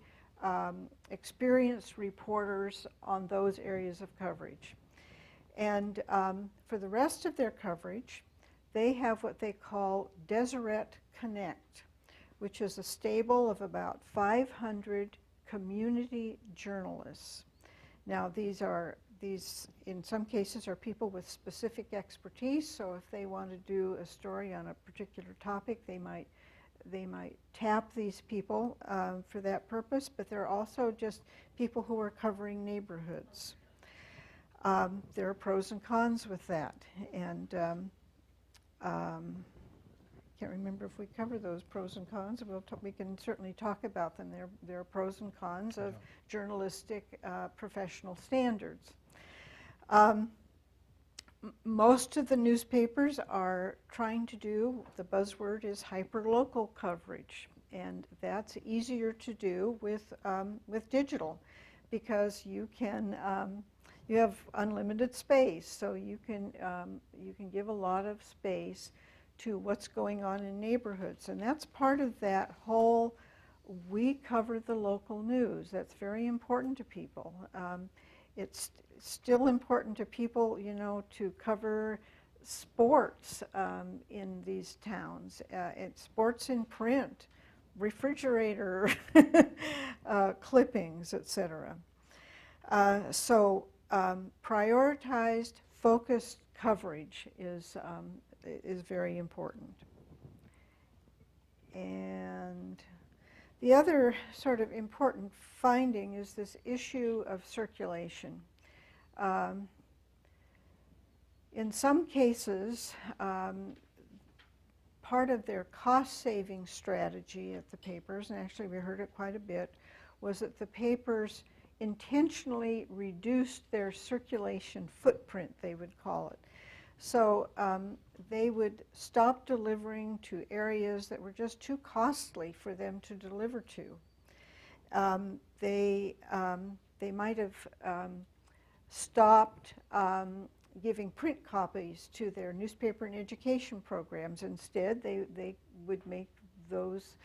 experienced reporters on those areas of coverage. And for the rest of their coverage, they have what they call Deseret Connect, which is a stable of about 500 community journalists. Now these in some cases are people with specific expertise, so if they want to do a story on a particular topic, they might tap these people for that purpose, but they're also just people who are covering neighborhoods. There are pros and cons with that, and can't remember if we cover those pros and cons. We can certainly talk about them. There are pros and cons of journalistic professional standards. Most of the newspapers are trying to do, the buzzword is hyperlocal coverage, and that's easier to do with digital, because you can you have unlimited space, so you can give a lot of space to what's going on in neighborhoods, and that's part of that whole. We cover the local news. That's very important to people. It's still important to people, you know, to cover sports in these towns, sports in print, refrigerator clippings, etc. So prioritized, focused coverage is very important. And the other sort of important finding is this issue of circulation. In some cases, part of their cost-saving strategy at the papers, and actually we heard it quite a bit, was that the papers intentionally reduced their circulation footprint, they would call it. So they would stop delivering to areas that were just too costly for them to deliver to. They might have stopped giving print copies to their newspaper and education programs. Instead, they would make those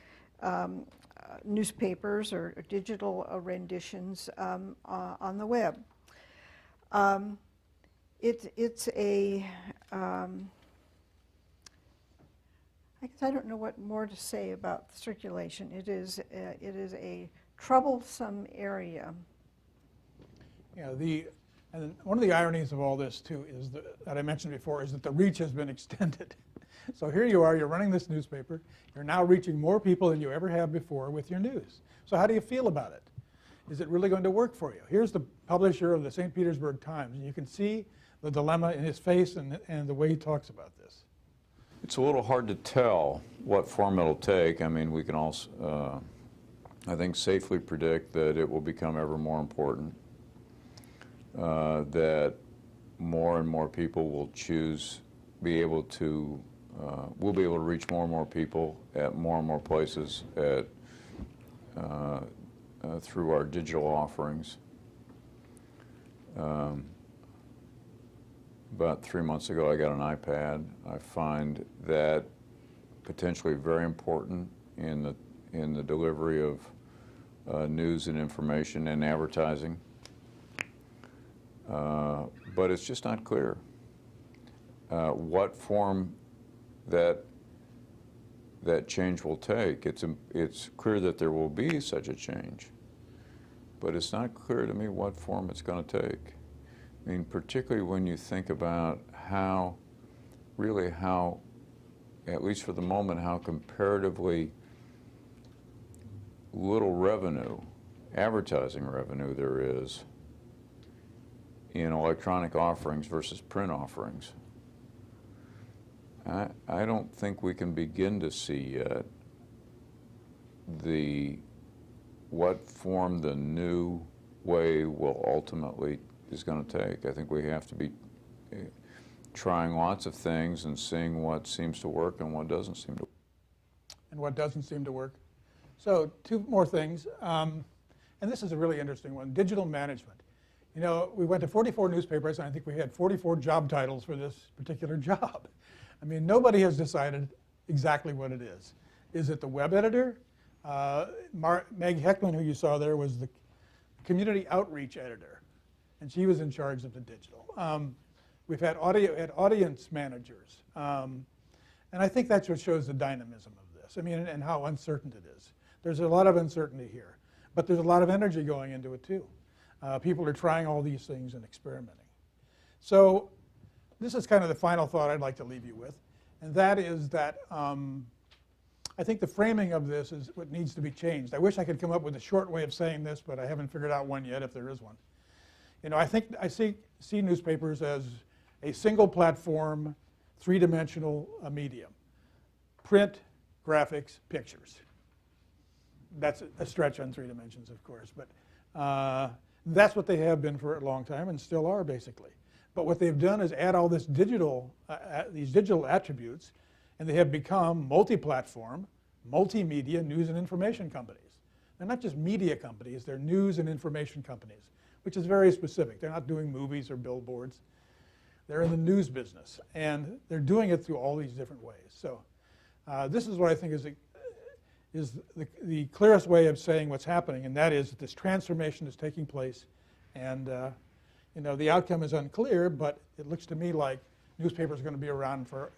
newspapers or digital renditions on the web. It's a, I guess I don't know what more to say about circulation. It is a troublesome area. Yeah, and one of the ironies of all this too is that I mentioned before is that the reach has been extended. So here you are, you're running this newspaper, you're now reaching more people than you ever have before with your news. So how do you feel about it? Is it really going to work for you? Here's the publisher of the St. Petersburg Times, and you can see the dilemma in his face and the way he talks about this. It's a little hard to tell what form it'll take. I mean, we can also, I think, safely predict that it will become ever more important, that more and more people will be able to we'll be able to reach more and more people at more and more places through our digital offerings. About 3 months ago, I got an iPad. I find that potentially very important in the delivery of news and information and advertising. But it's just not clear what form that change will take. It's clear that there will be such a change, but it's not clear to me what form it's going to take. I mean, particularly when you think about how, at least for the moment, how comparatively little revenue, advertising revenue there is in electronic offerings versus print offerings. I don't think we can begin to see yet what form the new way will ultimately is going to take. I think we have to be trying lots of things and seeing what seems to work and what doesn't seem to work. And what doesn't seem to work. So 2 more things, and this is a really interesting one, digital management. You know, we went to 44 newspapers, and I think we had 44 job titles for this particular job. I mean, nobody has decided exactly what it is. Is it the web editor? Meg Heckman, who you saw there, was the community outreach editor, and she was in charge of the digital. We've had audience managers, and I think that's what shows the dynamism of this. I mean, and how uncertain it is. There's a lot of uncertainty here, but there's a lot of energy going into it too. People are trying all these things and experimenting. So this is kind of the final thought I'd like to leave you with, and that is that I think the framing of this is what needs to be changed. I wish I could come up with a short way of saying this, but I haven't figured out one yet, if there is one. You know, I think I see newspapers as a single platform, 3-dimensional medium. Print, graphics, pictures. That's a stretch on 3 dimensions, of course, but that's what they have been for a long time and still are, basically. But what they've done is add all this these digital attributes, and they have become multi-platform, multimedia news and information companies. They're not just media companies, they're news and information companies, which is very specific. They're not doing movies or billboards. They're in the news business, and they're doing it through all these different ways. So this is what I think is the clearest way of saying what's happening, and that is that this transformation is taking place, and you know, the outcome is unclear, but it looks to me like newspapers are going to be around for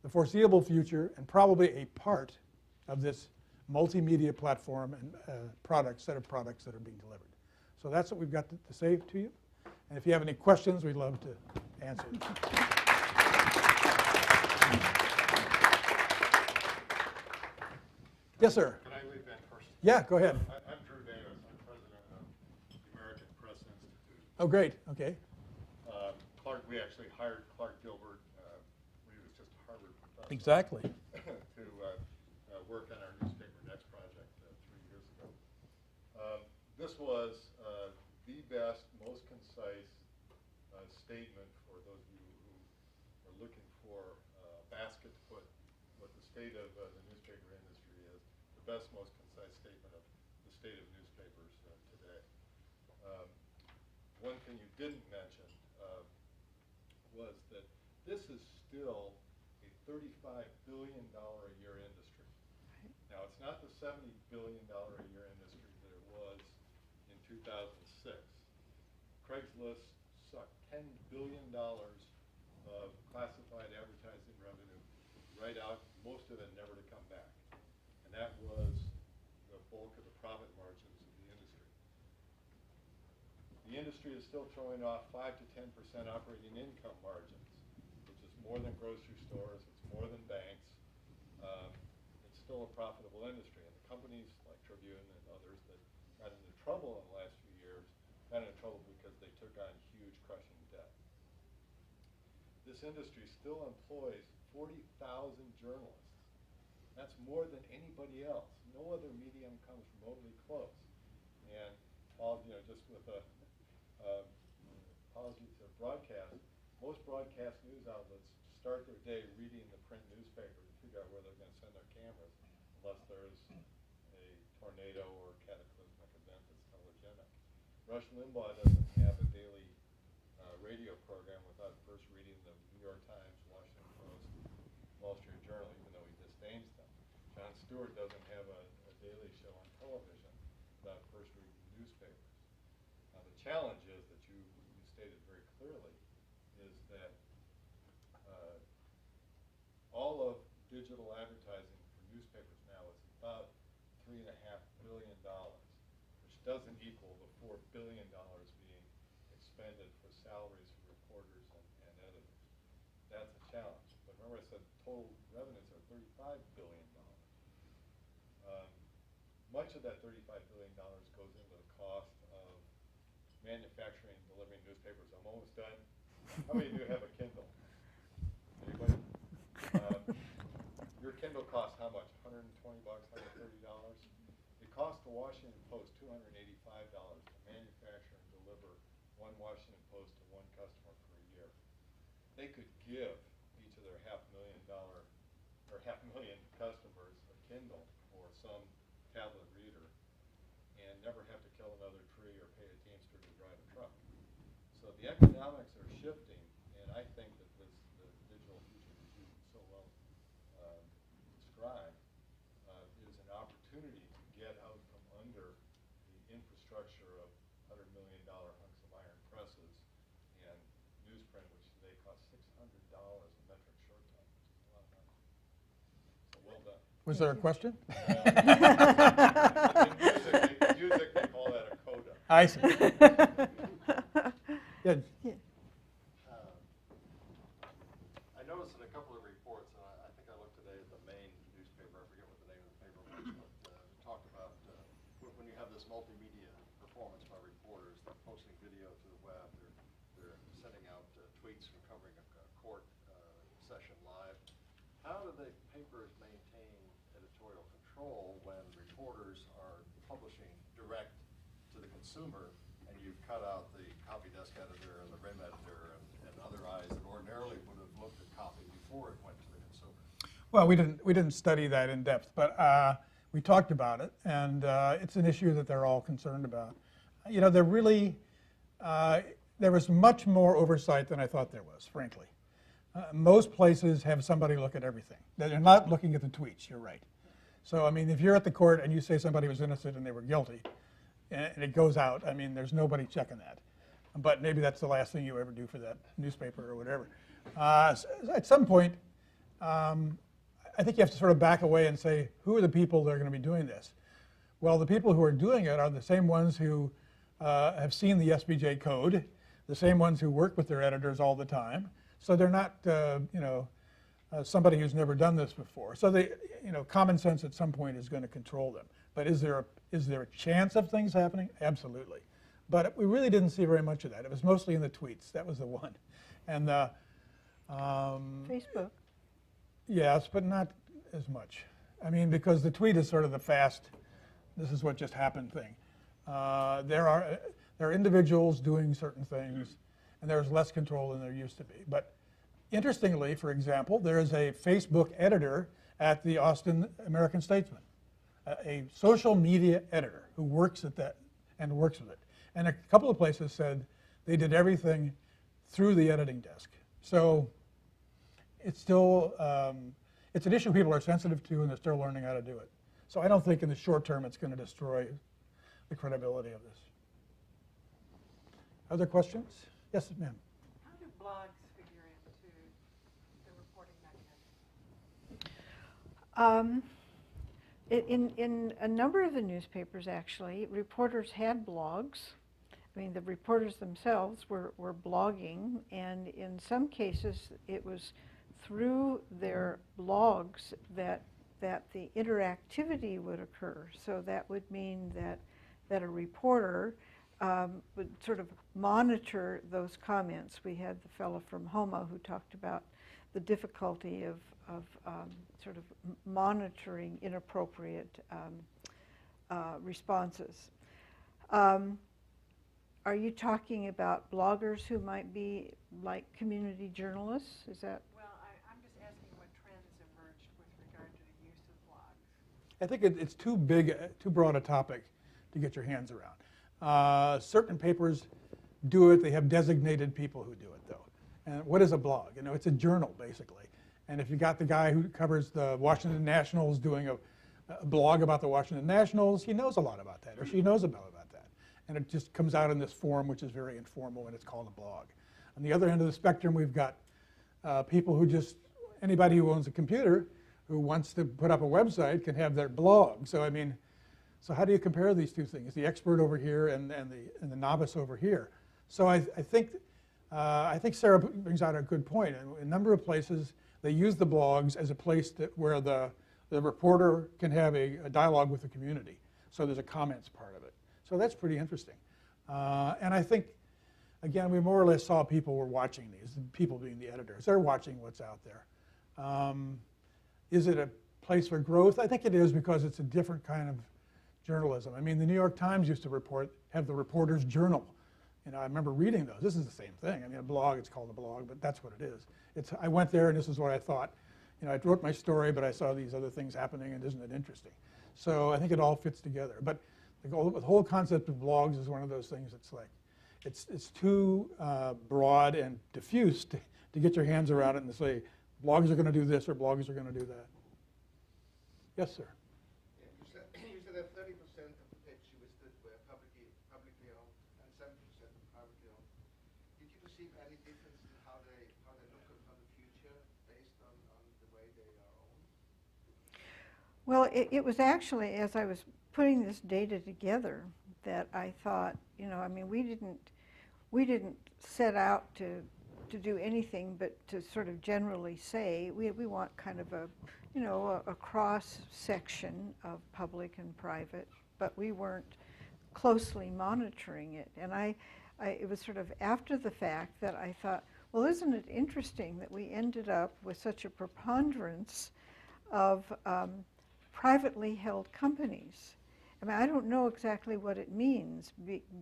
the foreseeable future and probably a part of this multimedia platform and set of products that are being delivered. So that's what we've got to say to you. And if you have any questions, we'd love to answer them. Yes, sir. Can I leave in first? Yeah, go ahead. I'm Drew Davis. I'm president of the American Press Institute. Oh, great. Okay. We actually hired Clark Gilbert when he was just a Harvard professor. Exactly. To work on our Newspaper Next project 3 years ago. This was the best, most concise statement for those of you who are looking for a basket to put what the state of the newspaper industry is. The best, most concise statement of the state of newspapers today. One thing you didn't mention was that this is still a $35 billion a year industry. Now, it's not the $70 billion a year industry that it was in 2006. Craigslist sucked $10 billion of classified advertising revenue right out, most of it never to come back. And that was the bulk of the profit margins of the industry. The industry is still throwing off 5 to 10% operating income margins, which is more than grocery stores, it's more than banks. It's still a profitable industry. And the companies like Tribune and others that got into trouble in the last few years got into trouble because they took on huge crushing debt. This industry still employs 40,000 journalists. That's more than anybody else. No other medium comes remotely close. And all, you know, just with a apology to broadcast, most broadcast news outlets start their day reading the print newspaper to figure out where they're going to send their cameras, unless there's a tornado or cataclysmic event that's telegenic. Rush Limbaugh doesn't have a daily radio program without first reading the New York Times, Washington Post, Wall Street Journal, even though he disdains them. Jon Stewart doesn't have a daily show on television without first reading the newspapers. Now, the challenge is that you stated very clearly is that all of digital advertising for newspapers now is about $3.5 billion, which doesn't equal the $4 billion being expended for salaries for reporters and editors. That's a challenge. But remember I said total revenues are $35 billion. Much of that $35 billion goes into the cost of manufacturing and delivering newspapers. I'm almost done. How many of you have a Kindle? Anybody? Your Kindle costs how much? $120, $130? It costs the Washington Post $285 to manufacture and deliver one Washington Post to one customer for a year. They could give each of their $500,000 customers a Kindle or some tablet reader and never have to kill another tree or pay a teamster to drive a truck. So the economics are shifting, and I think that the digital future that you so well described is an opportunity to get out from under the infrastructure of $100 million hunks of iron presses and newsprint, which today costs $600 a metric short ton, which is a lot of money. So well done. Was there a question? In music, they call that a coda. I see. Yeah. I noticed in a couple of reports, and I think I looked today at the main newspaper, I forget what the name of the paper was, but it talked about when you have this multimedia performance by reporters, they're posting video to the web, they're sending out tweets and covering a court session live. How do the papers maintain editorial control when reporters are publishing direct to the consumer, and you've cut out the copy desk editor and the rim editor and other eyes that ordinarily would have looked at copy before it went to the consumer? Well, we didn't study that in depth, but we talked about it, and it's an issue that they're all concerned about. You know, there was much more oversight than I thought there was, frankly. Most places have somebody look at everything. They're not looking at the tweets, you're right. So, I mean, if you're at the court and you say somebody was innocent and they were guilty, and it goes out, I mean, there's nobody checking that. But maybe that's the last thing you ever do for that newspaper or whatever. At some point, I think you have to sort of back away and say, who are the people that are going to be doing this? Well, the people who are doing it are the same ones who have seen the SBJ code, the same ones who work with their editors all the time. So they're not, you know, somebody who's never done this before. So they, you know, common sense at some point is going to control them. But is there a chance of things happening? Absolutely. But we really didn't see very much of that. It was mostly in the tweets. That was the one. And Facebook. Yes, but not as much. I mean, because the tweet is sort of the fast, this is what just happened thing. There are individuals doing certain things, and there's less control than there used to be. But interestingly, for example, there is a Facebook editor at the Austin American-Statesman, a social media editor who works at that and works with it. And a couple of places said they did everything through the editing desk. So it's still, it's an issue people are sensitive to, and they're still learning how to do it. So I don't think in the short term it's going to destroy the credibility of this. Other questions? Yes, ma'am. How do blogs figure into the reporting mechanism? In a number of the newspapers, actually, reporters had blogs. I mean, the reporters themselves were blogging, and in some cases it was through their blogs that the interactivity would occur. So that would mean that a reporter would sort of monitor those comments. We had the fellow from HOMA who talked about the difficulty of sort of monitoring inappropriate responses. Are you talking about bloggers who might be like community journalists? Is that? Well, I'm just asking what trends emerged with regard to the use of blogs. I think it's too broad a topic to get your hands around. Certain papers do it. They have designated people who do it, though. And what is a blog? You know, it's a journal, basically. And if you got the guy who covers the Washington Nationals doing a blog about the Washington Nationals, he knows a lot about that, or she knows about that. And it just comes out in this form, which is very informal, and it's called a blog. On the other end of the spectrum, we've got people who just, anybody who owns a computer who wants to put up a website can have their blog. So I mean, so how do you compare these two things? The expert over here and the novice over here. So I think Sarah brings out a good point. In a number of places, they use the blogs as a place where the reporter can have a dialogue with the community. So there's a comments part of it. So that's pretty interesting. And I think, again, we more or less saw people were watching these, people being the editors. They're watching what's out there. Is it a place for growth? I think it is, because it's a different kind of journalism. I mean, the New York Times used to have the Reporter's Journal. You know, I remember reading those. This is the same thing. I mean, a blog, it's called a blog, but that's what it is. I went there and this is what I thought. You know, I wrote my story, but I saw these other things happening, and isn't it interesting? So I think it all fits together. But the whole concept of blogs is one of those things that's like, it's too broad and diffuse to get your hands around it and say, blogs are going to do this or blogs are going to do that. Yes, sir. You said that 30% of the pitch you listed were publicly owned and 70% privately owned. Did you perceive any difference in how they look upon the future based on the way they are owned? Well, it was actually, as I was putting this data together, that I thought, you know, I mean, we didn't set out to do anything but to sort of generally say we want kind of a, you know, a cross section of public and private, but we weren't closely monitoring it. And it was sort of after the fact that I thought, well, isn't it interesting that we ended up with such a preponderance of privately held companies? I mean, I don't know exactly what it means,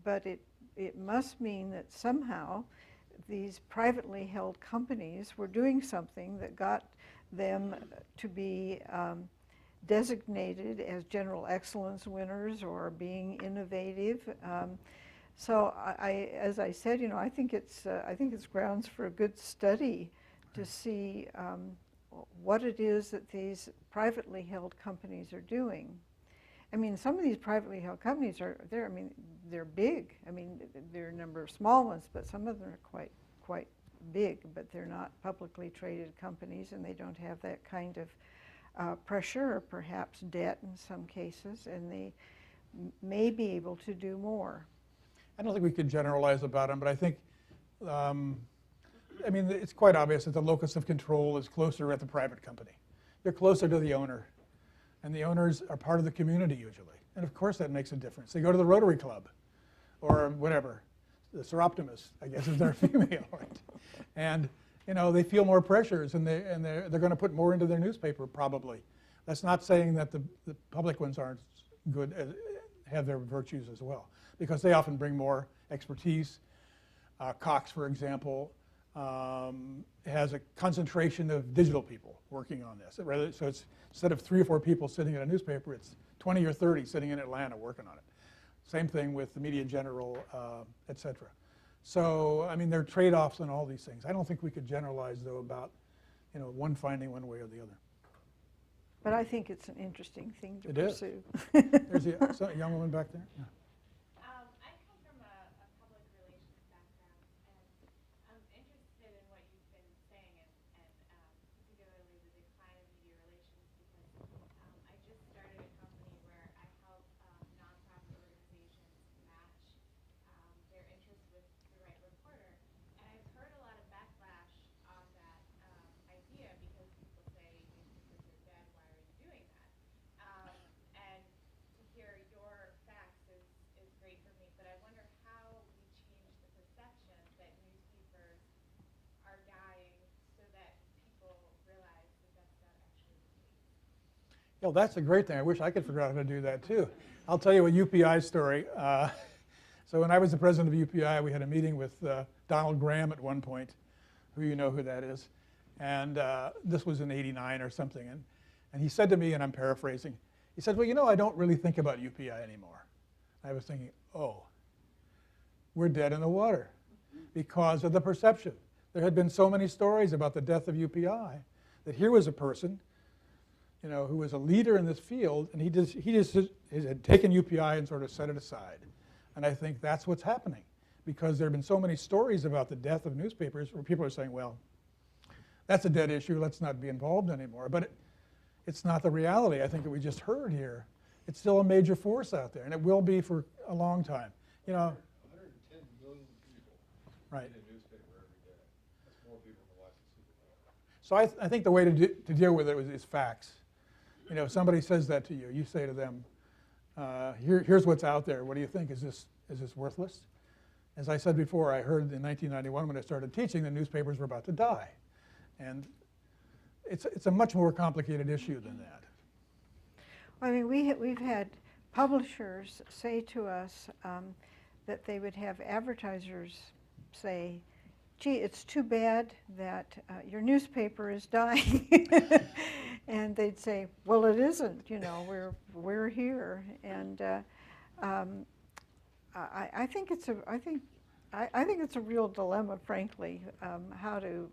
but it must mean that somehow these privately held companies were doing something that got them to be designated as general excellence winners or being innovative. So as I said, you know, I think it's grounds for a good study to see what it is that these privately held companies are doing. I mean, some of these privately held companies they're big. I mean, there are a number of small ones, but some of them are quite big, but they're not publicly traded companies, and they don't have that kind of pressure or perhaps debt in some cases, and they may be able to do more. I don't think we could generalize about them, but I think, I mean, it's quite obvious that the locus of control is closer at the private company. You're closer to the owner, and the owners are part of the community usually. And of course that makes a difference. They go to the Rotary Club or whatever. The Seroptimus, I guess, is their female, right? And you know, they feel more pressures, and they're going to put more into their newspaper probably. That's not saying that the public ones aren't good, have their virtues as well, because they often bring more expertise. Cox, for example, has a concentration of digital people working on this. So it's, instead of 3 or 4 people sitting at a newspaper, it's 20 or 30 sitting in Atlanta working on it. Same thing with the Media General, et cetera. So, I mean, there are trade-offs on all these things. I don't think we could generalize, though, about, you know, one finding one way or the other. But I think it's an interesting thing to It pursue. There's a young woman back there. Yeah. I come from a public relations background, and I'm interested in what you've been saying, and particularly the decline of media relations, because I just started a company where I help nonprofit organizations match their interests with the right reporter. And I've heard a lot of backlash on that idea, because people say newspapers are dead, why are you doing that? And to hear your facts is great for me, but I wonder how we change the perception that newspapers are dying so that people realize that that's not actually the case. Well, that's a great thing. I wish I could figure out how to do that too. I'll tell you a UPI story. So when I was the president of UPI, we had a meeting with Donald Graham at one point, who you know who that is. And this was in '89 or something. And he said to me, and I'm paraphrasing, he said, well, you know, I don't really think about UPI anymore. I was thinking, oh, we're dead in the water because of the perception. There had been so many stories about the death of UPI that here was a person, you know, who was a leader in this field, and he just had taken UPI and sort of set it aside. And I think that's what's happening, because there have been so many stories about the death of newspapers where people are saying, well, that's a dead issue, let's not be involved anymore. But it's not the reality, I think, that we just heard here. It's still a major force out there, and it will be for a long time. You know, 110 million people right. read a newspaper every day. That's more people than watch the Super Bowl. So I think the way to deal with it is facts. You know, if somebody says that to you, you say to them, here's what's out there. What do you think? Is this worthless? As I said before, I heard in 1991 when I started teaching that newspapers were about to die. And it's a much more complicated issue than that. I mean, we've had publishers say to us that they would have advertisers say, gee, it's too bad that your newspaper is dying. And they'd say, well, it isn't, you know, we're here. And I think it's a real dilemma, frankly, how to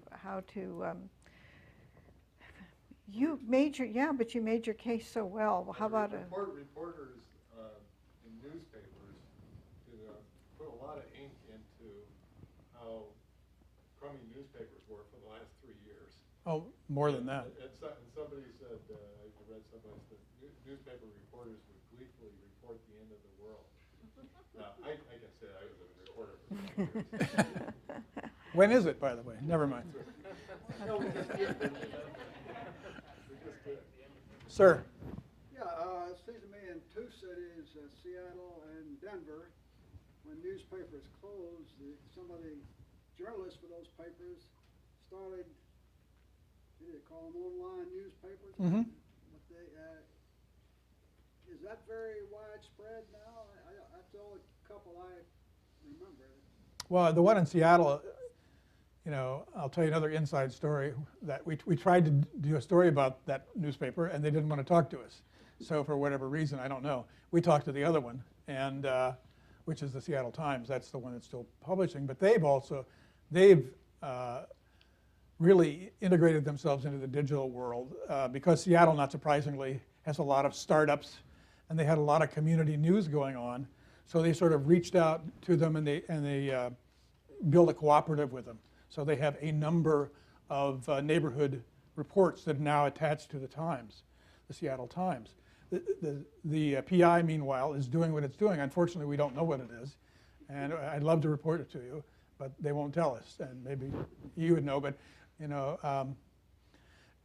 you made your case so well. How about reporters in newspapers put a lot of ink into how crummy newspapers were for the last 3 years. Oh, more than that. And somebody said, I read someplace that newspaper reporters would gleefully report the end of the world. Now, I can say I was a reporter for 20 years. When is it, by the way? Never mind. Sir. Yeah, it seems to me in 2 cities, Seattle and Denver, when newspapers closed, some of the journalists for those papers started, what do you call them, online newspapers? Mm-hmm. But is that very widespread now? That's the only couple I remember. Well, the one in Seattle, you know, I'll tell you another inside story that we tried to do a story about that newspaper and they didn't want to talk to us. So for whatever reason, I don't know, we talked to the other one, and which is the Seattle Times. That's the one that's still publishing. But they've really integrated themselves into the digital world because Seattle, not surprisingly, has a lot of startups, and they had a lot of community news going on. So they sort of reached out to them, and they built a cooperative with them. So they have a number of neighborhood reports that are now attached to the Times, the Seattle Times. The PI, meanwhile, is doing what it's doing. Unfortunately, we don't know what it is, and I'd love to report it to you, but they won't tell us. And maybe you would know, but you know,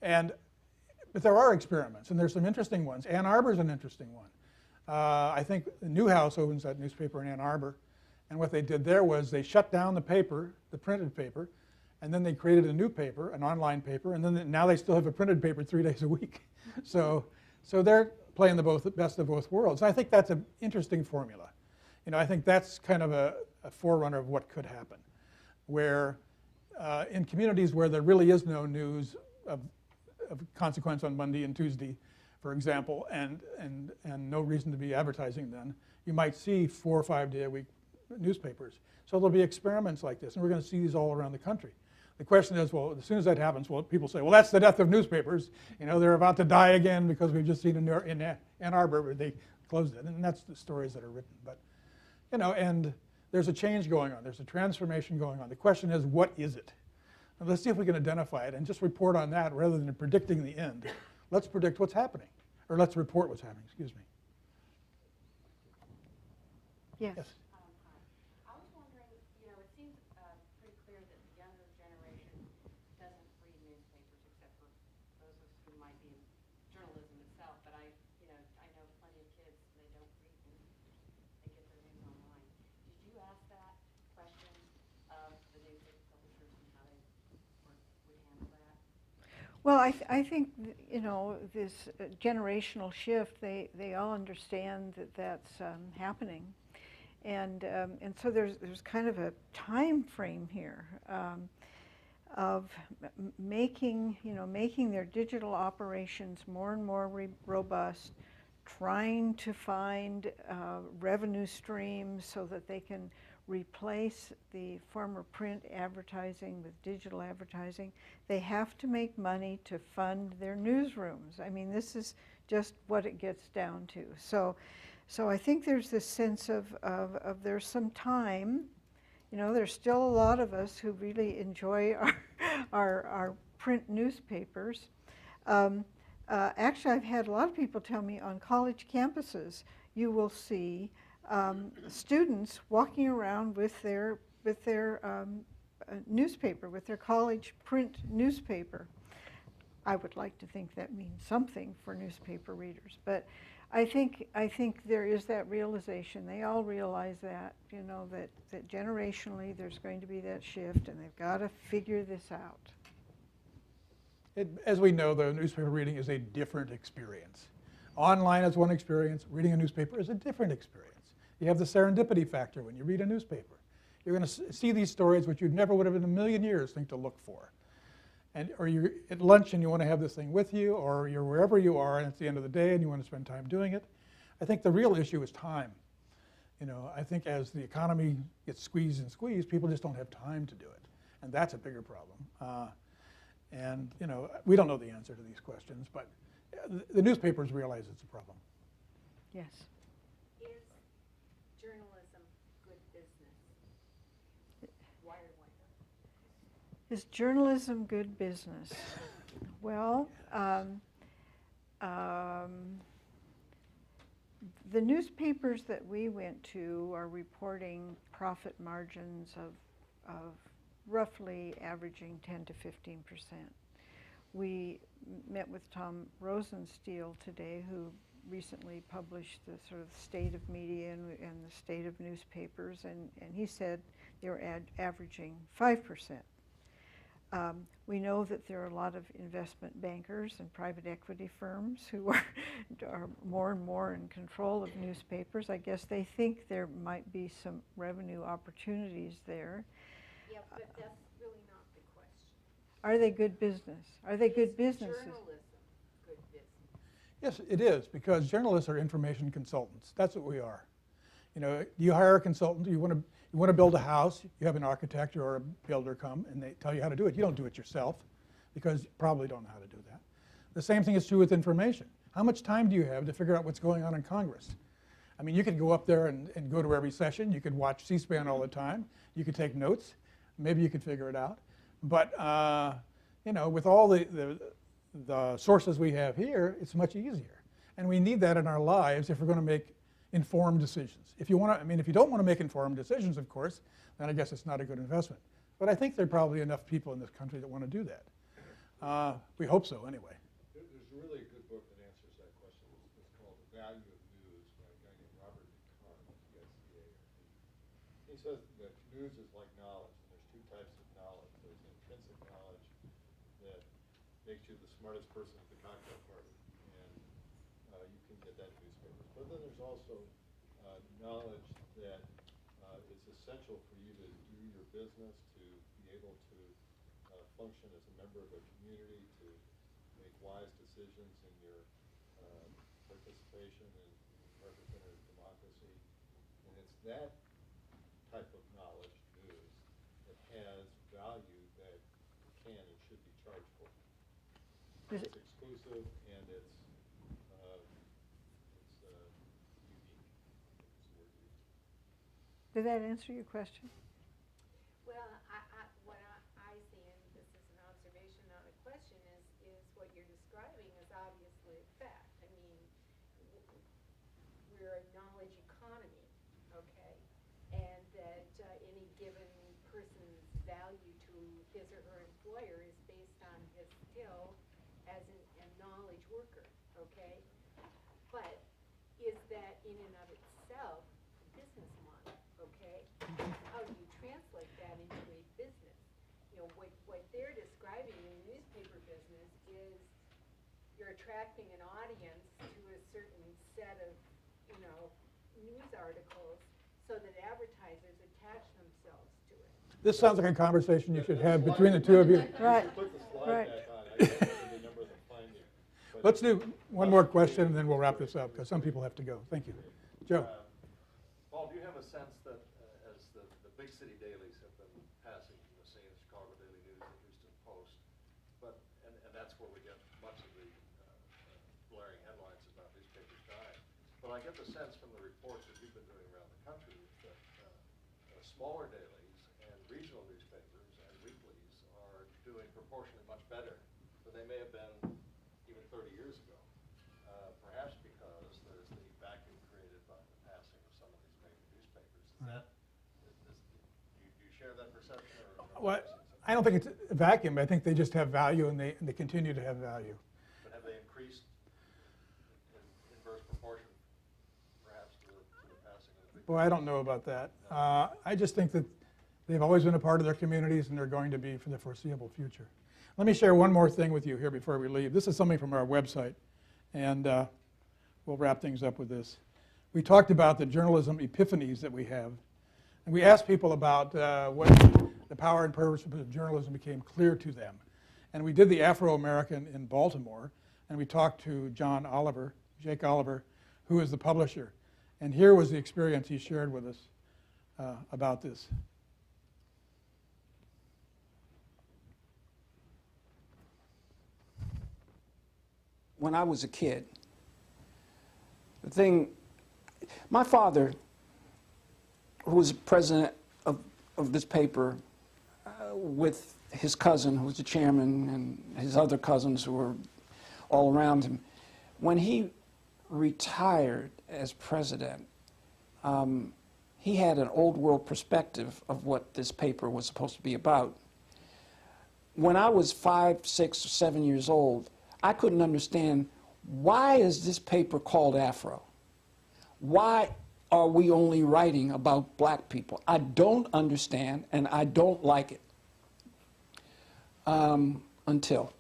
but there are experiments, and there's some interesting ones. Ann Arbor's an interesting one. I think Newhouse owns that newspaper in Ann Arbor, and what they did there was they shut down the paper, the printed paper, and then they created a new paper, an online paper, and then now they still have a printed paper 3 days a week. So they're playing the best of both worlds. I think that's an interesting formula. You know, I think that's kind of a forerunner of what could happen, where in communities where there really is no news of consequence on Monday and Tuesday, for example, and no reason to be advertising then, you might see 4 or 5 day a week newspapers. So there'll be experiments like this, and we're going to see these all around the country. The question is, well, as soon as that happens, well, people say, well, that's the death of newspapers. You know, they're about to die again because we've just seen in Ann Arbor where they closed it, and that's the stories that are written. But, you know, and there's a change going on. There's a transformation going on. The question is, what is it? And let's see if we can identify it and just report on that rather than predicting the end. Let's predict what's happening, or let's report what's happening, excuse me. Yes. Yes. I was wondering, you know, it seems pretty clear that the younger generation doesn't read newspapers except for those of us who might be in journalism itself, but I know plenty of kids, they don't read newspapers. They get their news online. Did you ask that question of the newspaper publishers and how they would handle that? Well, I think, you know, this generational shift, they all understand that that's happening. And so there's kind of a time frame here of making their digital operations more and more robust, trying to find revenue streams so that they can replace the former print advertising with digital advertising. They have to make money to fund their newsrooms. I mean, this is just what it gets down to. So I think there's this sense of there's some time. You know, there's still a lot of us who really enjoy our print newspapers. Actually, I've had a lot of people tell me on college campuses, you will see students walking around with their newspaper, with their college print newspaper. I would like to think that means something for newspaper readers, but I think there is that realization. They all realize that, you know, that generationally there's going to be that shift, and they've got to figure this out. As we know, the newspaper reading is a different experience. Online is one experience. Reading a newspaper is a different experience. You have the serendipity factor when you read a newspaper. You're going to see these stories which you never would have in a million years think to look for. Or you're at lunch and you want to have this thing with you, or you're wherever you are and it's the end of the day and you want to spend time doing it. I think the real issue is time. You know, I think as the economy gets squeezed and squeezed, people just don't have time to do it. And that's a bigger problem. And, you know, we don't know the answer to these questions, but the newspapers realize it's a problem. Yes. Is journalism good business? Why or why not? Is journalism good business? Well, the newspapers that we went to are reporting profit margins of roughly averaging 10 to 15%. We met with Tom Rosenstiel today, who recently published the sort of state of media and the state of newspapers, and he said they were averaging 5%. We know that there are a lot of investment bankers and private equity firms who are more and more in control of newspapers. I guess they think there might be some revenue opportunities there. Yeah, but that's really not the Are they good business? Are they good businesses? Journalism, good business. Yes, it is, because journalists are information consultants. That's what we are. You know, you hire a consultant, you want to build a house, you have an architect or a builder come and they tell you how to do it. You don't do it yourself because you probably don't know how to do that. The same thing is true with information. How much time do you have to figure out what's going on in Congress? I mean, you could go up there and go to every session. You could watch C-SPAN all the time. You could take notes. Maybe you could figure it out. But, you know, with all the sources we have here, it's much easier. And we need that in our lives if we're going to make informed decisions. If you want to, I mean, if you don't want to make informed decisions, of course, then I guess it's not a good investment. But I think there are probably enough people in this country that want to do that. We hope so, anyway. There's a really good book that answers that question. It's called The Value of News by a guy named Robert McCarr, S-C-A-R-D. He says that news is like knowledge, and there's two types of knowledge. There's intrinsic knowledge that makes you the smartest person at the cocktail party, and you can get that in newspapers. But then there's also knowledge that is essential for you to do your business, to be able to function as a member of a community, to make wise decisions in your participation in representative democracy. And it's that type of knowledge, news, that has value that can and should be charged for. It's exclusive and it's unique. Did that answer your question? Well, what I see, and this is an observation, not a question, is what you're describing is obviously a fact. I mean, we're a knowledge economy, okay? And that any given person's value to his or her employer is based on his skill as a knowledge worker, okay? But is that in and of itself a business model, okay? How do you translate that into a business? You know, what they're describing in the newspaper business is you're attracting an audience to a certain set of, you know, news articles so that advertisers attach themselves to it. This sounds like a conversation you should have between the two of you. Right. Put the slide back on. I don't know the number of them find you. Let's do one more question, and then we'll wrap this up, because some people have to go. Thank you. Joe. Paul, do you have a sense that as the big city dailies have been passing, say, the Chicago Daily News, the Houston Post, but and that's where we get much of the blaring headlines about newspapers dying. But I get the sense from the reports that you've been doing around the country that smaller dailies and regional newspapers and weeklies are doing proportionally much better than they may have been even 30 years ago. Perhaps because there's the vacuum created by the passing of some of these major newspapers. Do you share that perception? Well, I don't think it's a vacuum. I think they just have value, and they continue to have value. But have they increased in inverse proportion, perhaps, to the passing of the big? Boy, I don't know about that. I just think that they've always been a part of their communities, and they're going to be for the foreseeable future. Let me share one more thing with you here before we leave. This is something from our website, and we'll wrap things up with this. We talked about the journalism epiphanies that we have, and we asked people about when the power and purpose of journalism became clear to them. And we did the Afro-American in Baltimore, and we talked to Jake Oliver, who is the publisher. And here was the experience he shared with us about this. When I was a kid, my father, who was president of this paper, with his cousin, who was the chairman, and his other cousins who were all around him, when he retired as president, he had an old world perspective of what this paper was supposed to be about. When I was 5, 6, or 7 years old, I couldn't understand, why is this paper called Afro? Why are we only writing about black people? I don't understand, and I don't like it. Until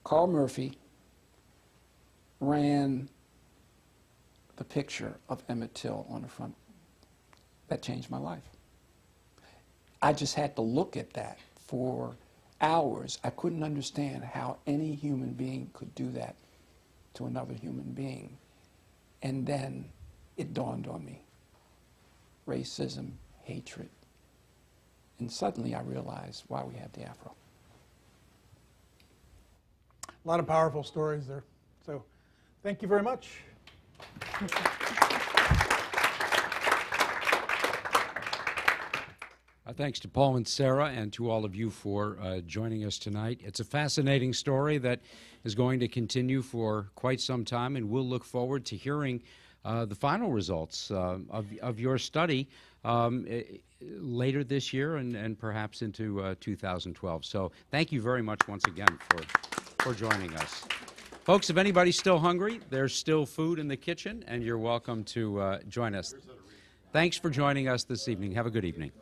Carl Murphy ran the picture of Emmett Till on the front. That changed my life. I just had to look at that for hours. I couldn't understand how any human being could do that to another human being. And then it dawned on me. Racism, hatred. And suddenly I realized why we had the afro. A lot of powerful stories there. So thank you very much. Thanks to Paul and Sarah and to all of you for joining us tonight. It's a fascinating story that is going to continue for quite some time, and we'll look forward to hearing the final results of your study later this year and perhaps into 2012. So thank you very much once again for joining us. Folks, if anybody's still hungry, there's still food in the kitchen, and you're welcome to join us. Thanks for joining us this evening. Have a good evening.